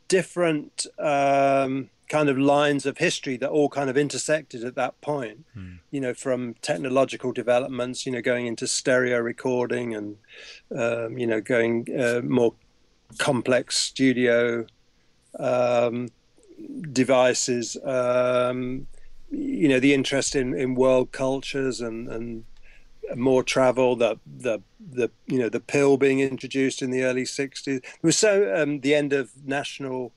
different kind of lines of history that all kind of intersected at that point. From technological developments, going into stereo recording, and going more complex studio devices. The interest in world cultures and more travel, the pill being introduced in the early 60s. There was the end of national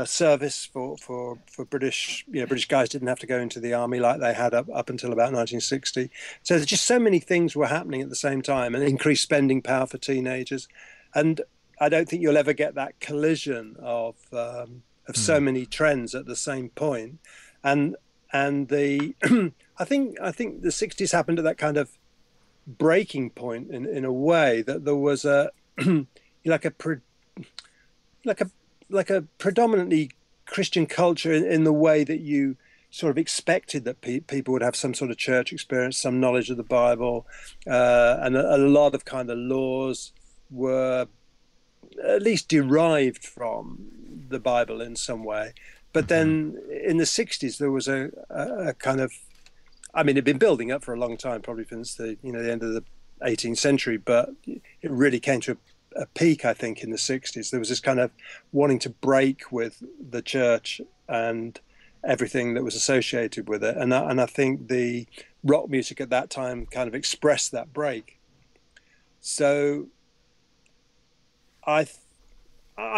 service for British, British guys didn't have to go into the army like they had up until about 1960. So there's just so many things were happening at the same time, and increased spending power for teenagers. And I don't think you'll ever get that collision of so many trends at the same point. And the I think the 60s happened at that kind of breaking point in a way, that there was a like a predominantly Christian culture in the way that you sort of expected that people would have some sort of church experience, some knowledge of the Bible, and a lot of kind of laws were at least derived from the Bible in some way. But then in the 60s, there was a kind of, I mean, it'd been building up for a long time, probably since the end of the 18th century, but it really came to a peak, I think, in the 60s. There was this kind of wanting to break with the church and everything that was associated with it. And I think the rock music at that time kind of expressed that break. So I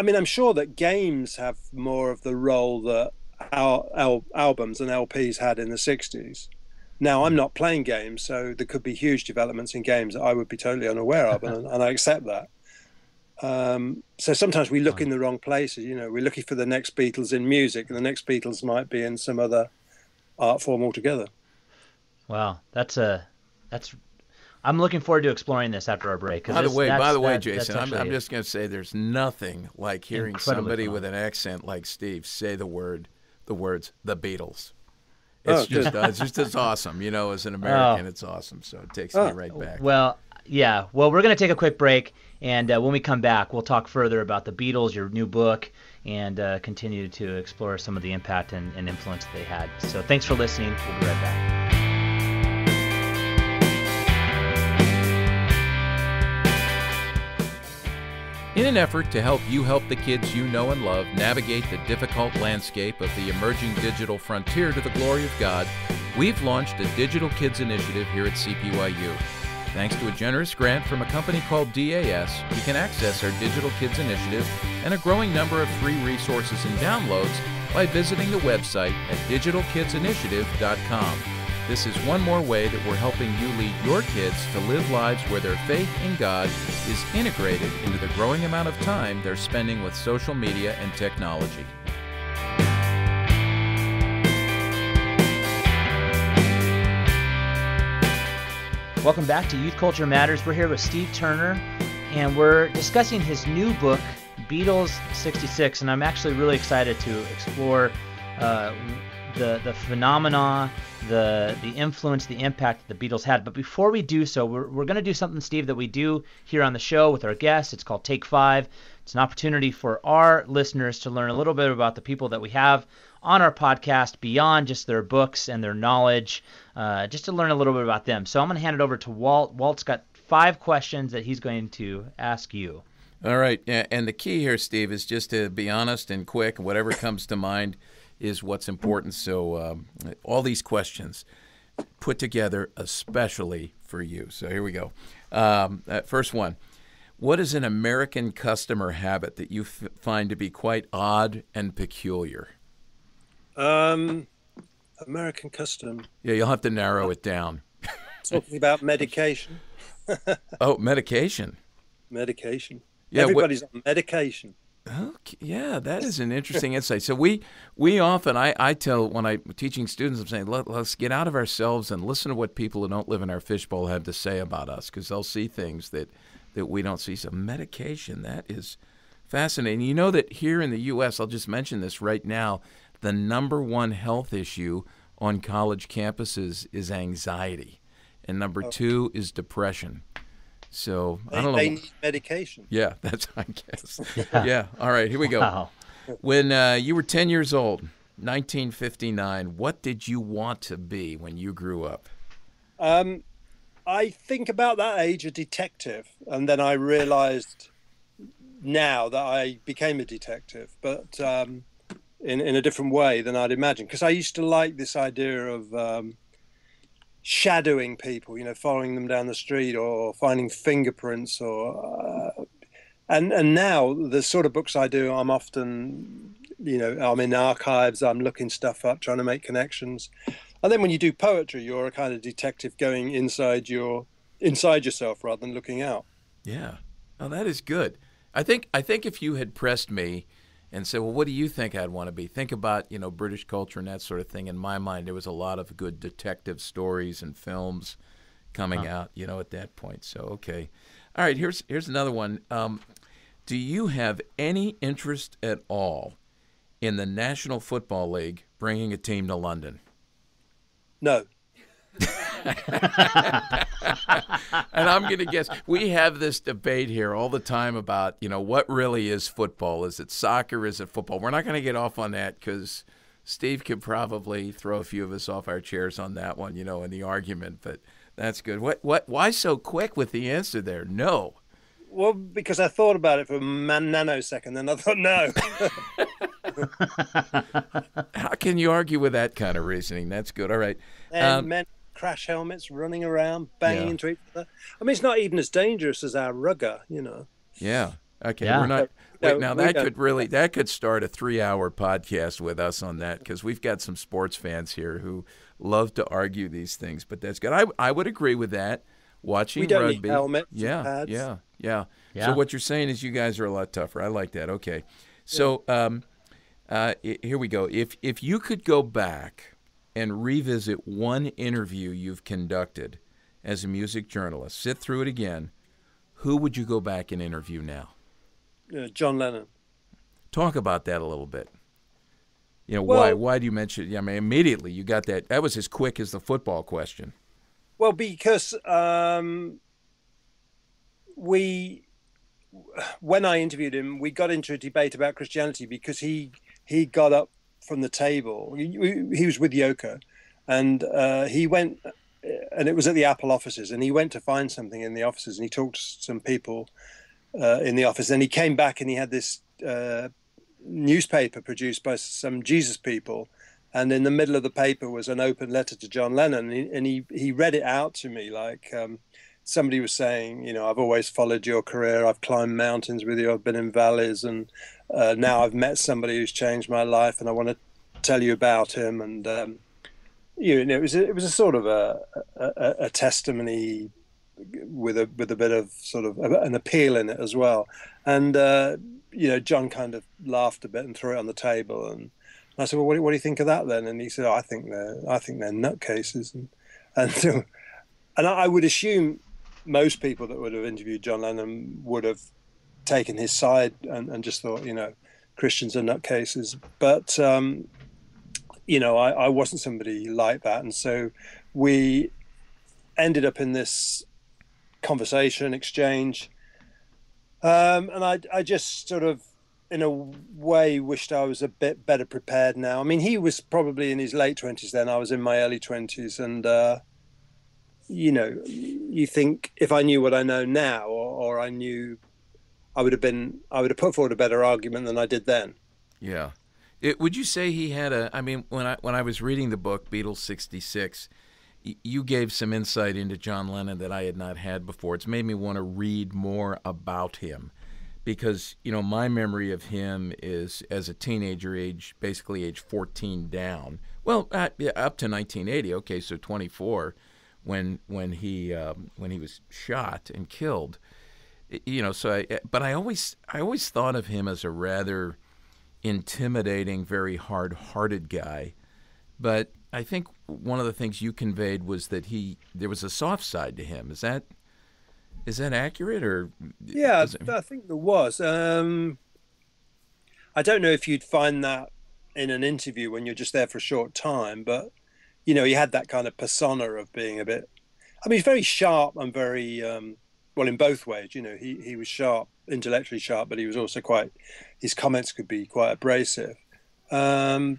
mean, I'm sure that games have more of the role that our albums and LPs had in the 60s. Now, I'm not playing games, so there could be huge developments in games that I would be totally unaware of, and I accept that. So sometimes we look in the wrong places. We're looking for the next Beatles in music, and the next Beatles might be in some other art form altogether. Wow, I'm looking forward to exploring this after our break. By the way, Jason, I'm just going to say there's nothing like hearing somebody with an accent like Steve say the words, the Beatles. It's just as awesome, as an American, it's awesome. So it takes me right back. Well, yeah. Well, we're going to take a quick break, and when we come back, we'll talk further about the Beatles, your new book, and continue to explore some of the impact and influence they had. So thanks for listening. We'll be right back. In an effort to help the kids you know and love navigate the difficult landscape of the emerging digital frontier to the glory of God, we've launched a Digital Kids Initiative here at CPYU. Thanks to a generous grant from a company called DAS, you can access our Digital Kids Initiative and a growing number of free resources and downloads by visiting the website at digitalkidsinitiative.com. This is one more way that we're helping you lead your kids to live lives where their faith in God is integrated into the growing amount of time they're spending with social media and technology. Welcome back to Youth Culture Matters. We're here with Steve Turner, and we're discussing his new book, Beatles 66, and I'm actually really excited to explore the phenomena, the influence, the impact that the Beatles had. But before we do so, we're going to do something, Steve, that we do here on the show with our guests. It's called Take 5. It's an opportunity for our listeners to learn a little bit about the people that we have on our podcast beyond just their books and their knowledge, just to learn a little bit about them. So I'm going to hand it over to Walt. Walt's got 5 questions that he's going to ask you. All right. And the key here, Steve, is just to be honest and quick. Whatever comes to mind is what's important. So all these questions put together especially for you. So here we go. First one. What is an American custom or habit that you find to be quite odd and peculiar? American custom. Yeah, you'll have to narrow it down. Talking about medication. Oh, medication. Medication. Yeah, everybody's on medication. Okay, yeah, that is an interesting insight. So we often, I tell when I'm teaching students, I'm saying, let's get out of ourselves and listen to what people who don't live in our fishbowl have to say about us, because they'll see things that we don't see. So medication, that is fascinating. You know that here in the U.S., I'll just mention this right now, the number one health issue on college campuses is anxiety, and number 2 is depression. So I don't know. They need medication. Yeah, that's, I guess. Yeah. All right, here we go. Wow. When you were 10 years old, 1959, what did you want to be when you grew up? I think about that age a detective, and then I realized now that I became a detective, but in a different way than I'd imagined, because I used to like this idea of shadowing people, following them down the street or finding fingerprints, or and now the sort of books I do, I'm often, I'm in archives, I'm looking stuff up, trying to make connections. And then when you do poetry, you're a kind of detective going inside yourself rather than looking out. Yeah. Oh, that is good. I think if you had pressed me and said, well, what do you think I'd want to be? Think about, British culture and that sort of thing. In my mind, there was a lot of good detective stories and films coming out, at that point. So, okay. All right, here's another one. Do you have any interest at all in the National Football League bringing a team to London? No. And I'm going to guess we have this debate here all the time about, what really is football? Is it soccer? Is it football? We're not going to get off on that because Steve could probably throw a few of us off our chairs on that one, in the argument. But that's good. Why so quick with the answer there? No. Well, because I thought about it for a nanosecond, and I thought no. How can you argue with that kind of reasoning? That's good. All right. And men crash helmets, running around, banging into each other. I mean, it's not even as dangerous as our rugger, Yeah. Okay. Yeah. We're not. No, Wait, now that could start a 3-hour podcast with us on that because we've got some sports fans here who love to argue these things. But that's good. I would agree with that. Watching we don't rugby. need helmets. Yeah. Pads. Yeah. So what you're saying is you guys are a lot tougher. I like that. Okay. So here we go. If you could go back and revisit one interview you've conducted as a music journalist, sit through it again, who would you go back and interview now? John Lennon. Talk about that a little bit. Well, why do you mention it? I mean, immediately you got that. That was as quick as the football question. Well, because when I interviewed him, we got into a debate about Christianity because he got up from the table. He was with Yoko, and he went, and it was at the Apple offices, and he went to find something in the offices, and he talked to some people in the office. Then he came back, and he had this newspaper produced by some Jesus people, and in the middle of the paper was an open letter to John Lennon, and he read it out to me like somebody was saying, I've always followed your career, I've climbed mountains with you, I've been in valleys, and now I've met somebody who's changed my life, and I want to tell you about him. And it was a sort of a testimony with a bit of sort of an appeal in it as well. And John kind of laughed a bit and threw it on the table, and I said, well, what do you think of that then? And he said, I think they're nutcases. And I would assume most people that would have interviewed John Lennon would have taken his side and just thought, Christians are nutcases. But, I wasn't somebody like that. And so we ended up in this conversation, exchange. And I just sort of, in a way, wished I was a bit better prepared now. I mean, he was probably in his late 20s then. I was in my early 20s. And, you think if I knew what I know now, or I knew, I would have put forward a better argument than I did then. Yeah. Would you say he had when I was reading the book, Beatles 66, you gave some insight into John Lennon that I had not had before. It's made me want to read more about him. Because, my memory of him is as a teenager, basically age 14 down. Well, up to 1980. Okay, so 24, when he was shot and killed. But I always thought of him as a rather intimidating, very hard-hearted guy. But I think one of the things you conveyed was that there was a soft side to him. Is that accurate, or? Yeah, I think there was. I don't know if you'd find that in an interview when you're just there for a short time, but he had that kind of persona of being a bit. I mean, he's very sharp and very well in both ways. He was sharp, intellectually sharp, but he was also his comments could be quite abrasive. But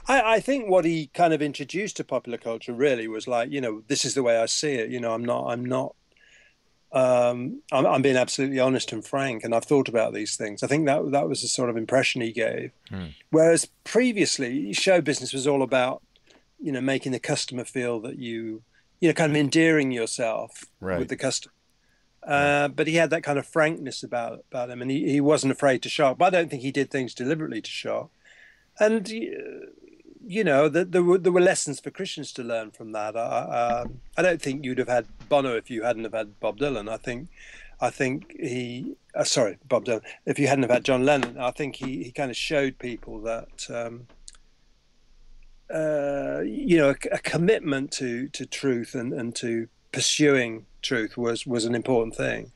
I think what he kind of introduced to popular culture really was like, this is the way I see it. I'm being absolutely honest and frank, and I've thought about these things. I think that was the sort of impression he gave. Whereas previously, show business was all about, making the customer feel that you kind of endearing yourself with the customer. But he had that kind of frankness about him, and he wasn't afraid to shock. But I don't think he did things deliberately to shock. And there were lessons for Christians to learn from that. I don't think you'd have had Bono if you hadn't have had Bob Dylan. I think Bob Dylan. If you hadn't have had John Lennon, I think he kind of showed people that a commitment to truth and to pursuing truth was an important thing,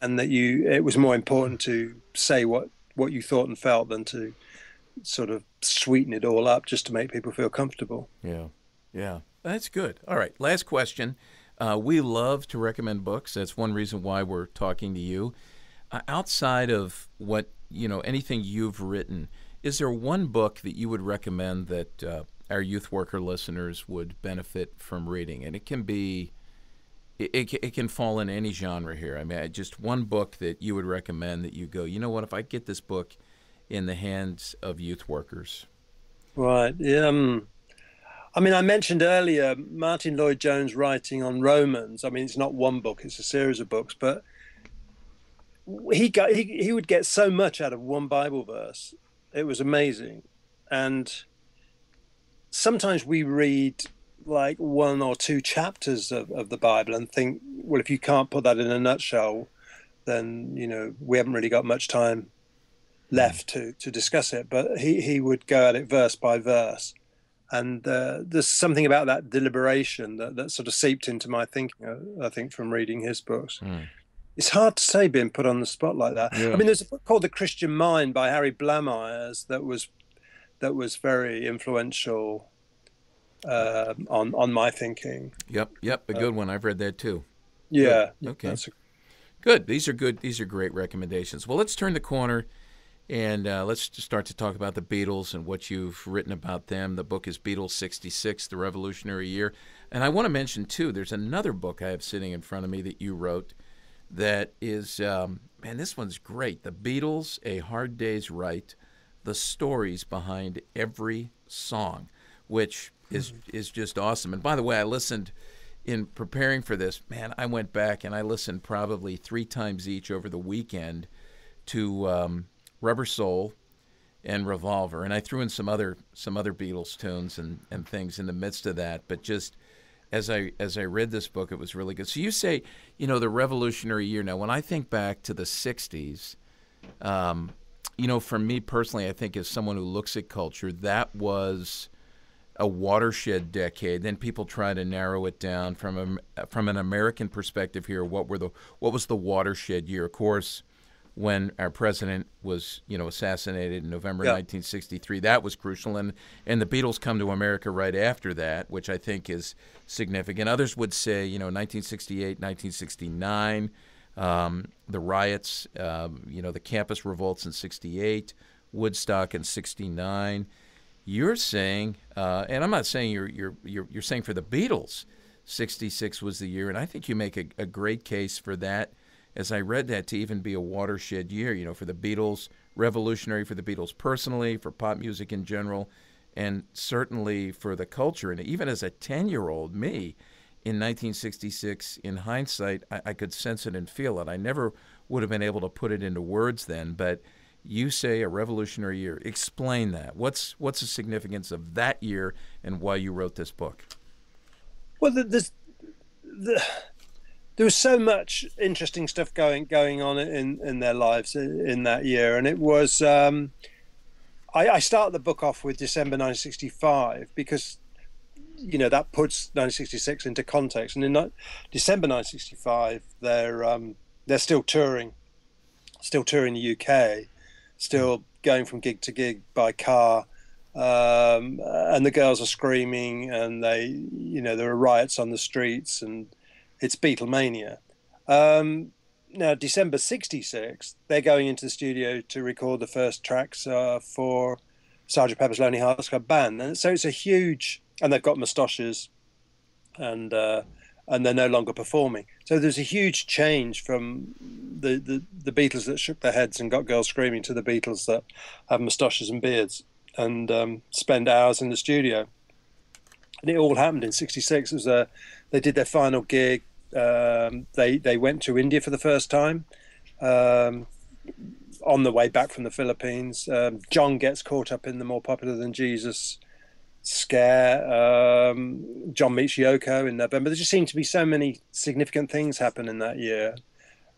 and that it was more important to say what you thought and felt than to sort of sweeten it all up just to make people feel comfortable. Yeah, yeah, that's good. All right, last question. We love to recommend books. That's one reason why we're talking to you. Outside of what, anything you've written, is there one book that you would recommend that our youth worker listeners would benefit from reading? And it can be, it can fall in any genre here. I mean, just one book that you would recommend that you go, you know what, if I get this book in the hands of youth workers. Right. I mean, I mentioned earlier Martin Lloyd-Jones writing on Romans. I mean, it's not one book; it's a series of books. But he would get so much out of one Bible verse. It was amazing. And sometimes we read like one or two chapters of the Bible and think, well, if you can't put that in a nutshell, then we haven't really got much time left to discuss it. But he would go at it verse by verse. And there's something about that deliberation that sort of seeped into my thinking, I think, from reading his books. It's hard to say being put on the spot like that. Yeah. I mean, there's a book called The Christian Mind by Harry Blamires that was very influential on my thinking. Yep, a good one. I've read that too. Yeah. Good. Okay. Good. These are good. These are great recommendations. Well, let's turn the corner. And let's just start to talk about the Beatles and what you've written about them. The book is Beatles 66, The Revolutionary Year. And I want to mention, too, there's another book I have sitting in front of me that you wrote that is, man, this one's great. The Beatles, A Hard Day's Right, The Stories Behind Every Song, which is just awesome. And by the way, I listened in preparing for this. Man, I went back and I listened probably 3 times each over the weekend to Rubber Soul and Revolver, and I threw in some other Beatles tunes and things in the midst of that. But just as I read this book, it was really good. So you say, the Revolutionary Year. Now, when I think back to the '60s, for me personally, I think as someone who looks at culture, that was a watershed decade. Then people try to narrow it down from an American perspective here. What was the watershed year? Of course, when our president was, assassinated in November 1963, that was crucial, and the Beatles come to America right after that, which I think is significant. Others would say, 1968, 1969, the riots, the campus revolts in '68, Woodstock in '69. You're saying, and I'm not saying you're saying for the Beatles, '66 was the year, and I think you make a great case for that. As I read that, to even be a watershed year, for the Beatles, revolutionary for the Beatles personally, for pop music in general, and certainly for the culture. And even as a 10-year-old, me, in 1966, in hindsight, I could sense it and feel it. I never would have been able to put it into words then, but you say a revolutionary year. Explain that. What's the significance of that year and why you wrote this book? Well, there was so much interesting stuff going on in their lives in that year, and it was. I start the book off with December 1965 because, that puts 1966 into context. And in December 1965, they're still touring the UK, still going from gig to gig by car, and the girls are screaming, and there are riots on the streets, and it's Beatlemania. Now, December '66, they're going into the studio to record the first tracks for Sgt. Pepper's Lonely Hearts Club Band, and so it's a huge. And they've got moustaches, and they're no longer performing. So there's a huge change from the Beatles that shook their heads and got girls screaming to the Beatles that have moustaches and beards and spend hours in the studio. And it all happened in '66. They did their final gig. They went to India for the first time on the way back from the Philippines. John gets caught up in the More Popular Than Jesus scare. John meets Yoko in November. There just seemed to be so many significant things happen in that year.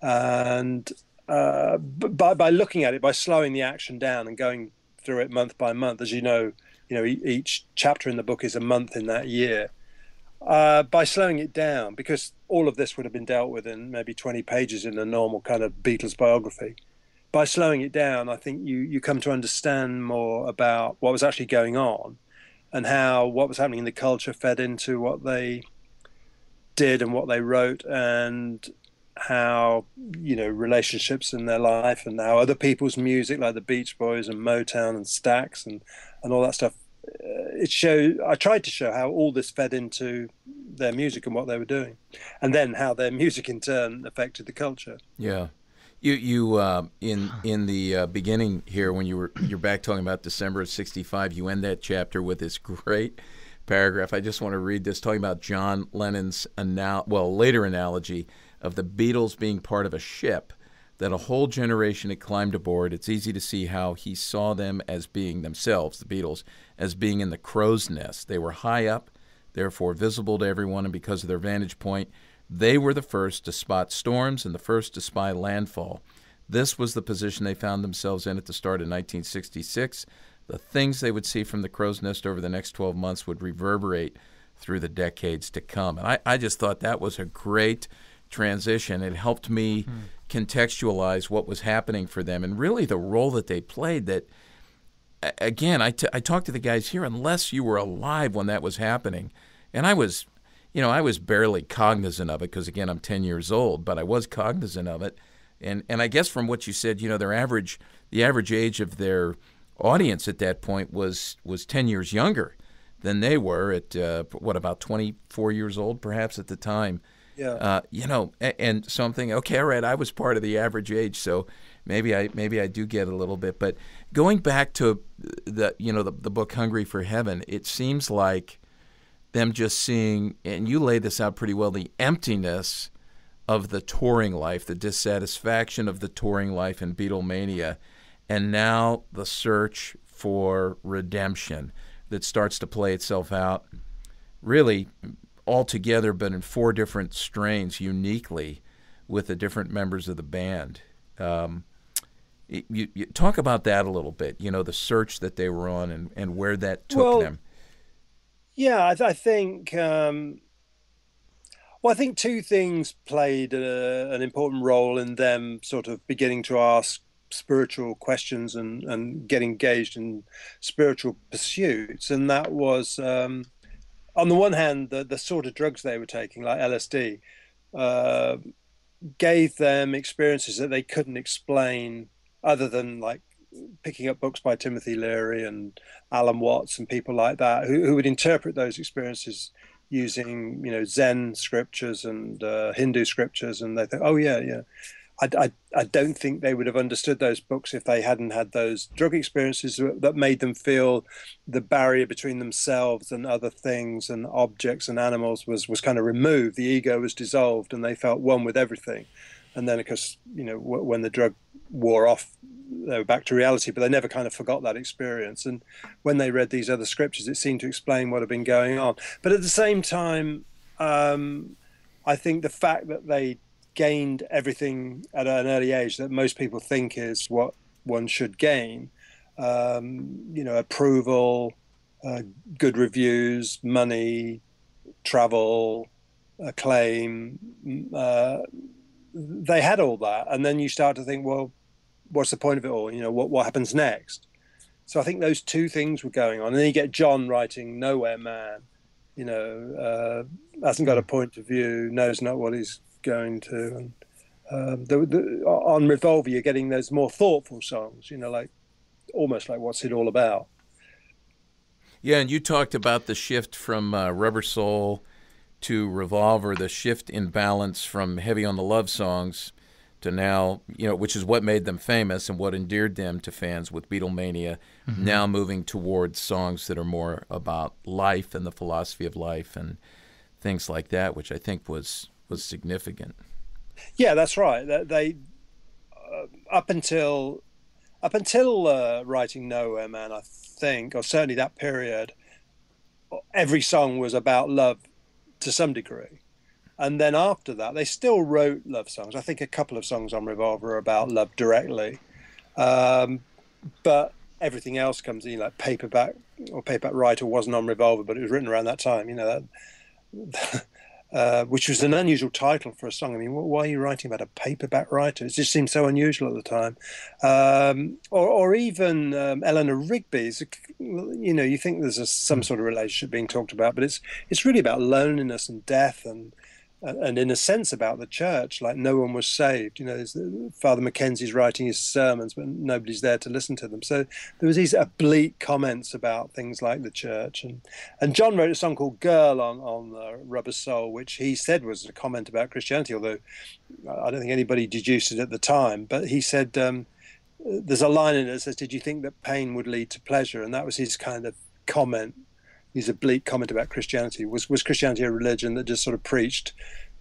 And by looking at it, by slowing the action down and going through it month by month, as each chapter in the book is a month in that year. By slowing it down, because all of this would have been dealt with in maybe 20 pages in a normal kind of Beatles biography. by slowing it down, I think you come to understand more about what was actually going on, and how what was happening in the culture fed into what they did and what they wrote, and how, you know, relationships in their life, and how other people's music, like the Beach Boys and Motown and Stax and all that stuff, I tried to show how all this fed into their music and what they were doing, and then how their music in turn affected the culture. Yeah. You in the beginning here, when you're back talking about December of '65, you end that chapter with this great paragraph. I just want to read this, talking about John Lennon's later analogy of the Beatles being part of a ship that a whole generation had climbed aboard. It's easy to see how he saw them as being themselves, the Beatles, as being in the crow's nest. They were high up, therefore visible to everyone, and because of their vantage point, they were the first to spot storms and the first to spy landfall. This was the position they found themselves in at the start of 1966. The things they would see from the crow's nest over the next 12 months would reverberate through the decades to come. And I just thought that was a great transition. It helped me contextualize what was happening for them, and really the role that they played. That, again, I talked to the guys here, unless you were alive when that was happening. And I was barely cognizant of it because, again, I'm 10 years old, but I was cognizant of it. And I guess from what you said, you know, the average age of their audience at that point was 10 years younger than they were at, about 24 years old, perhaps, at the time. Yeah. And so I'm thinking, okay, all right, I was part of the average age, so maybe I do get a little bit. But going back to the book Hungry for Heaven, it seems like them just seeing, and you lay this out pretty well, the emptiness of the touring life, the dissatisfaction of the touring life in Beatlemania, and now the search for redemption that starts to play itself out really all together, but in 4 different strains uniquely with the different members of the band. You talk about that a little bit, you know, the search that they were on and where that took them. Yeah, I think I think 2 things played an important role in them sort of beginning to ask spiritual questions and get engaged in spiritual pursuits. And that was, on the one hand, the sort of drugs they were taking, like LSD, gave them experiences that they couldn't explain other than like picking up books by Timothy Leary and Alan Watts and people like that, who would interpret those experiences using, you know, Zen scriptures and Hindu scriptures, and they think, oh yeah. I don't think they would have understood those books if they hadn't had those drug experiences that made them feel the barrier between themselves and other things and objects and animals was kind of removed. The ego was dissolved, and they felt one with everything. And then, of course, you know, when the drug wore off, they were back to reality, but they never kind of forgot that experience. And when they read these other scriptures, it seemed to explain what had been going on. But at the same time, I think the fact that they gained everything at an early age that most people think is what one should gain, you know, approval, good reviews, money, travel, acclaim, they had all that. And then you start to think, well, what's the point of it all? You know, what happens next? So I think those 2 things were going on. And then you get John writing Nowhere Man, you know, hasn't got a point of view, knows not what he's going to. And on Revolver, you're getting those more thoughtful songs, you know, like almost like What's It All About? Yeah, and you talked about the shift from Rubber Soul to Revolver, the shift in balance from heavy on the love songs to now, you know, which is what made them famous and what endeared them to fans with Beatlemania, now moving towards songs that are more about life and the philosophy of life and things like that, which I think was significant. Yeah, that's right. They up until writing Nowhere Man, I think, or certainly that period, every song was about love to some degree. And then after that, they still wrote love songs. I think a couple of songs on Revolver are about love directly. But everything else comes in, like Paperback Writer wasn't on Revolver, but it was written around that time. You know, which was an unusual title for a song. I mean, why are you writing about a paperback writer? It just seemed so unusual at the time. Or even Eleanor Rigby's. You think there's some sort of relationship being talked about, but it's really about loneliness and death and in a sense about the church, like no one was saved. Father Mackenzie's writing his sermons, but nobody's there to listen to them. So there was these oblique comments about things like the church. And John wrote a song called Girl on Rubber Soul, which he said was a comment about Christianity, although I don't think anybody deduced it at the time. But he said, there's a line in it that says, did you think that pain would lead to pleasure? And that was his kind of comment. His oblique comment about Christianity. Was Christianity a religion that just sort of preached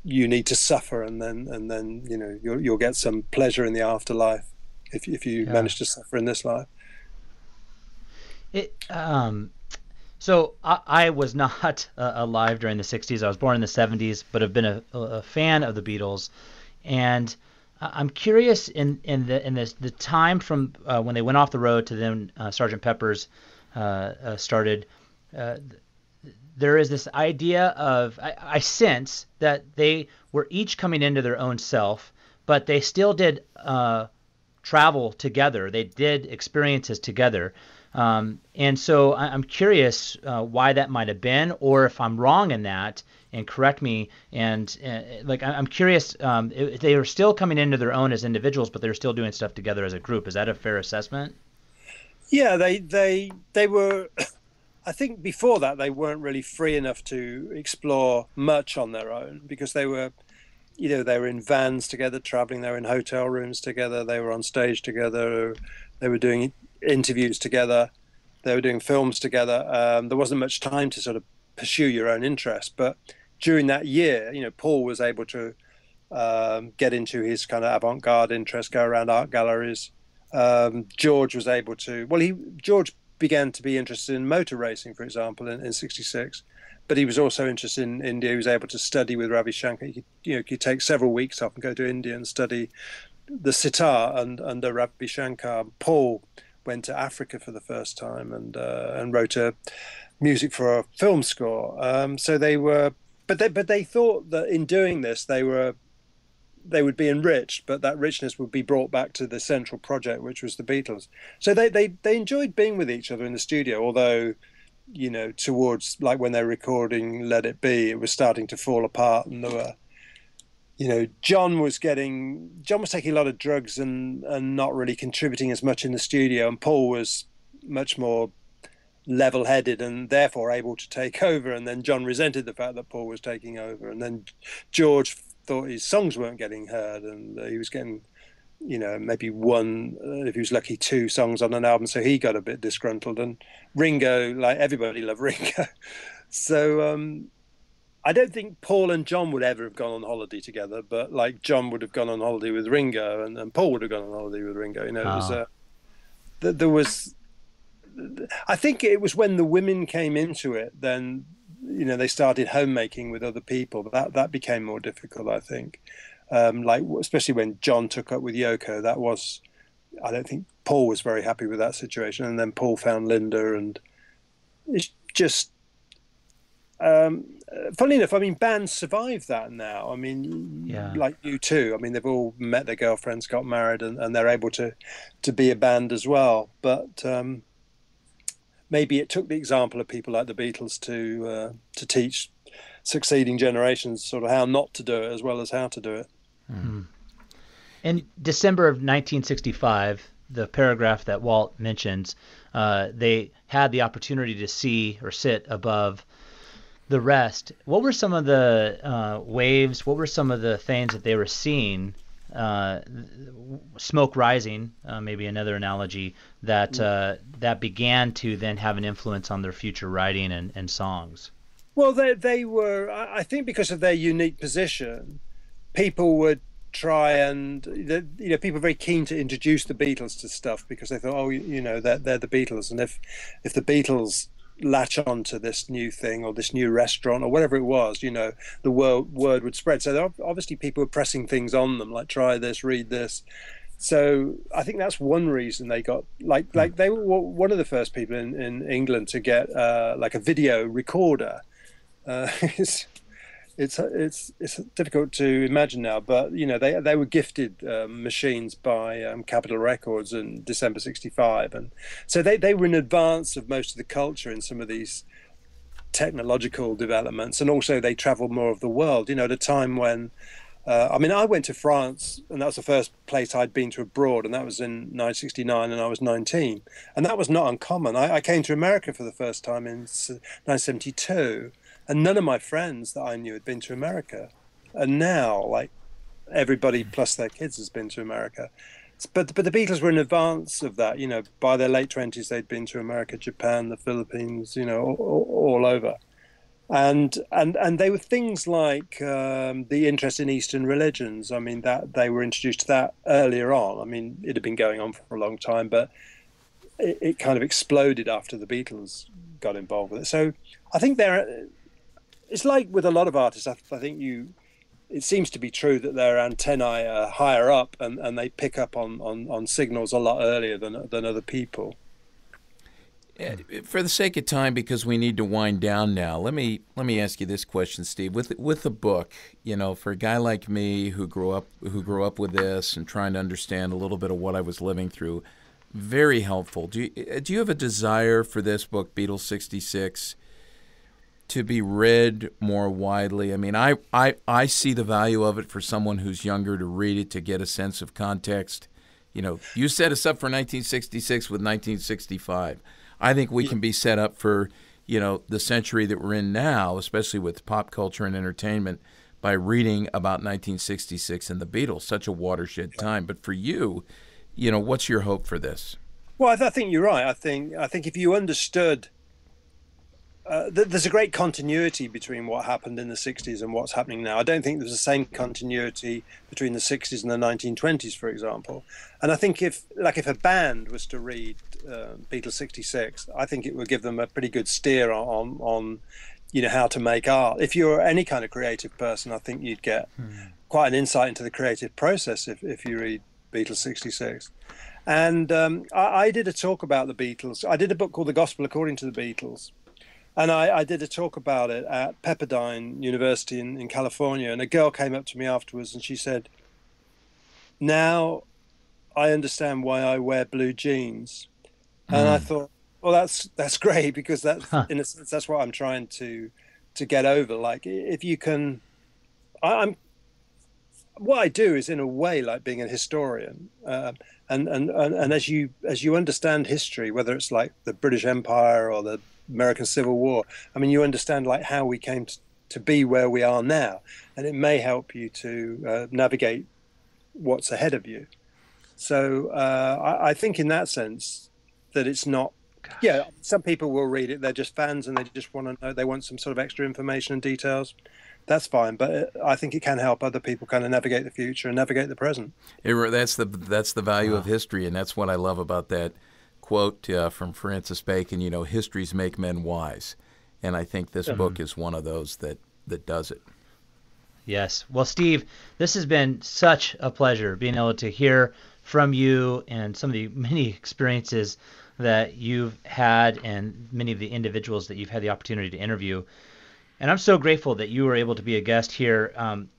you need to suffer and then you'll get some pleasure in the afterlife if you manage to suffer in this life? So I was not alive during the 60s. I was born in the 70s, but have been a fan of the Beatles, and I'm curious in the time from when they went off the road to then Sgt. Pepper's started. There is this idea of I sense that they were each coming into their own self, but they still did travel together. They did experiences together, and so I'm curious why that might have been, or if I'm wrong in that, and correct me. And I'm curious. They were still coming into their own as individuals, but they're still doing stuff together as a group. Is that a fair assessment? Yeah, they were. I think before that they weren't really free enough to explore much on their own because they were in vans together, traveling. They were in hotel rooms together. They were on stage together. They were doing interviews together. They were doing films together. There wasn't much time to sort of pursue your own interest. But during that year, Paul was able to get into his kind of avant-garde interest, go around art galleries. George was able to. George began to be interested in motor racing, for example, in 66, but he was also interested in India. He was able to study with Ravi Shankar. He could take several weeks off and go to India and study the sitar under Ravi Shankar. Paul went to Africa for the first time and wrote music for a film score. So they were, but they thought that in doing this they would be enriched, but that richness would be brought back to the central project, which was the Beatles. So they enjoyed being with each other in the studio, although, towards like when they're recording Let It Be, it was starting to fall apart, and there were, John was taking a lot of drugs and not really contributing as much in the studio, and Paul was much more level-headed and therefore able to take over, and then John resented the fact that Paul was taking over, and then George thought his songs weren't getting heard, and he was getting, maybe one, if he was lucky, 2 songs on an album, so he got a bit disgruntled. And Ringo, like everybody loved Ringo. So I don't think Paul and John would ever have gone on holiday together, but like John would have gone on holiday with Ringo, and Paul would have gone on holiday with Ringo. It was there was. I think it was when the women came into it, then they started homemaking with other people. That became more difficult, I think. Especially when John took up with Yoko, I don't think Paul was very happy with that situation. And then Paul found Linda, and it's just, funnily enough, bands survive that now. Like U2. They've all met their girlfriends, got married, and they're able to be a band as well. But maybe it took the example of people like the Beatles to teach succeeding generations sort of how not to do it as well as how to do it. Mm-hmm. In December of 1965, the paragraph that Walt mentions, they had the opportunity to see or sit above the rest. What were some of the waves? What were some of the things that they were seeing? Smoke rising, maybe another analogy, that began to then have an influence on their future writing and songs. Well, they were, I think, because of their unique position, people would try and, people were very keen to introduce the Beatles to stuff because they thought, they're the Beatles, and if the Beatles latch on to this new thing or this new restaurant or whatever it was, the word would spread. So obviously people were pressing things on them, like try this, read this. So I think that's one reason they got like they were one of the first people in England to get like a video recorder. it's difficult to imagine now, but they were gifted machines by Capitol Records in December '65, and so they were in advance of most of the culture in some of these technological developments, and also they traveled more of the world. At a time when I went to France, and that was the first place I'd been to abroad, and that was in 1969, and I was 19, and that was not uncommon. I came to America for the first time in 1972. And none of my friends that I knew had been to America. And now, like, everybody plus their kids has been to America. But the Beatles were in advance of that. By their late 20s, they'd been to America, Japan, the Philippines, all over. And they were things like the interest in Eastern religions. I mean, that they were introduced to that earlier on. I mean, it had been going on for a long time, but it kind of exploded after the Beatles got involved with it. So I think it's like with a lot of artists. I think it seems to be true that their antennae are higher up, and they pick up on signals a lot earlier than other people. For the sake of time, because we need to wind down now, let me ask you this question, Steve. With the book, for a guy like me who grew up with this and trying to understand a little bit of what I was living through, very helpful. Do you have a desire for this book, Beatles 66? To be read more widely? I mean, I see the value of it for someone who's younger to read it, to get a sense of context. You set us up for 1966 with 1965. I think we can be set up for, the century that we're in now, especially with pop culture and entertainment, by reading about 1966 and the Beatles, such a watershed time. But for you, what's your hope for this? Well, I think you're right. I think if you understood there's a great continuity between what happened in the 60s and what's happening now. I don't think there's the same continuity between the 60s and the 1920s, for example. And I think if a band was to read Beatles 66, I think it would give them a pretty good steer on how to make art. If you're any kind of creative person, I think you'd get quite an insight into the creative process if you read Beatles 66. And I did a talk about the Beatles. I did a book called The Gospel According to the Beatles. And I did a talk about it at Pepperdine University in California. And a girl came up to me afterwards and she said, "Now I understand why I wear blue jeans." And I thought, well, that's great, because that's in a sense, that's what I'm trying to get over. Like, if you can, what I do is in a way like being a historian. And as you understand history, whether it's like the British Empire or the American Civil War, I mean, you understand like how we came to be where we are now, and it may help you to navigate what's ahead of you. So I think in that sense that it's not, some people will read it, they're just fans and they just want to know, they want some sort of extra information and details. That's fine, but I think it can help other people kind of navigate the future and navigate the present. That's the value of history, and that's what I love about that quote from Francis Bacon, histories make men wise. And I think this book is one of those that does it. Yes. Well, Steve, this has been such a pleasure being able to hear from you and some of the many experiences that you've had and many of the individuals that you've had the opportunity to interview. And I'm so grateful that you were able to be a guest here.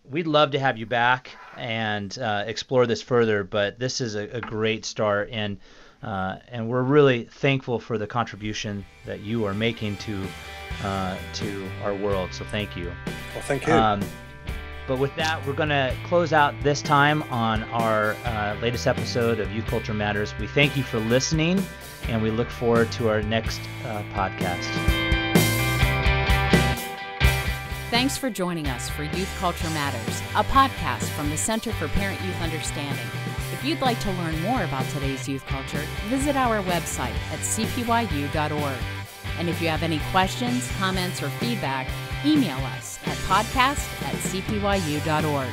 We'd love to have you back and explore this further, but this is a great start. And we're really thankful for the contribution that you are making to our world. So thank you. Well, thank you. But with that, we're going to close out this time on our latest episode of Youth Culture Matters. We thank you for listening, and we look forward to our next podcast. Thanks for joining us for Youth Culture Matters, a podcast from the Center for Parent-Youth Understanding. If you'd like to learn more about today's youth culture, visit our website at cpyu.org. And if you have any questions, comments, or feedback, email us at podcast@cpyu.org.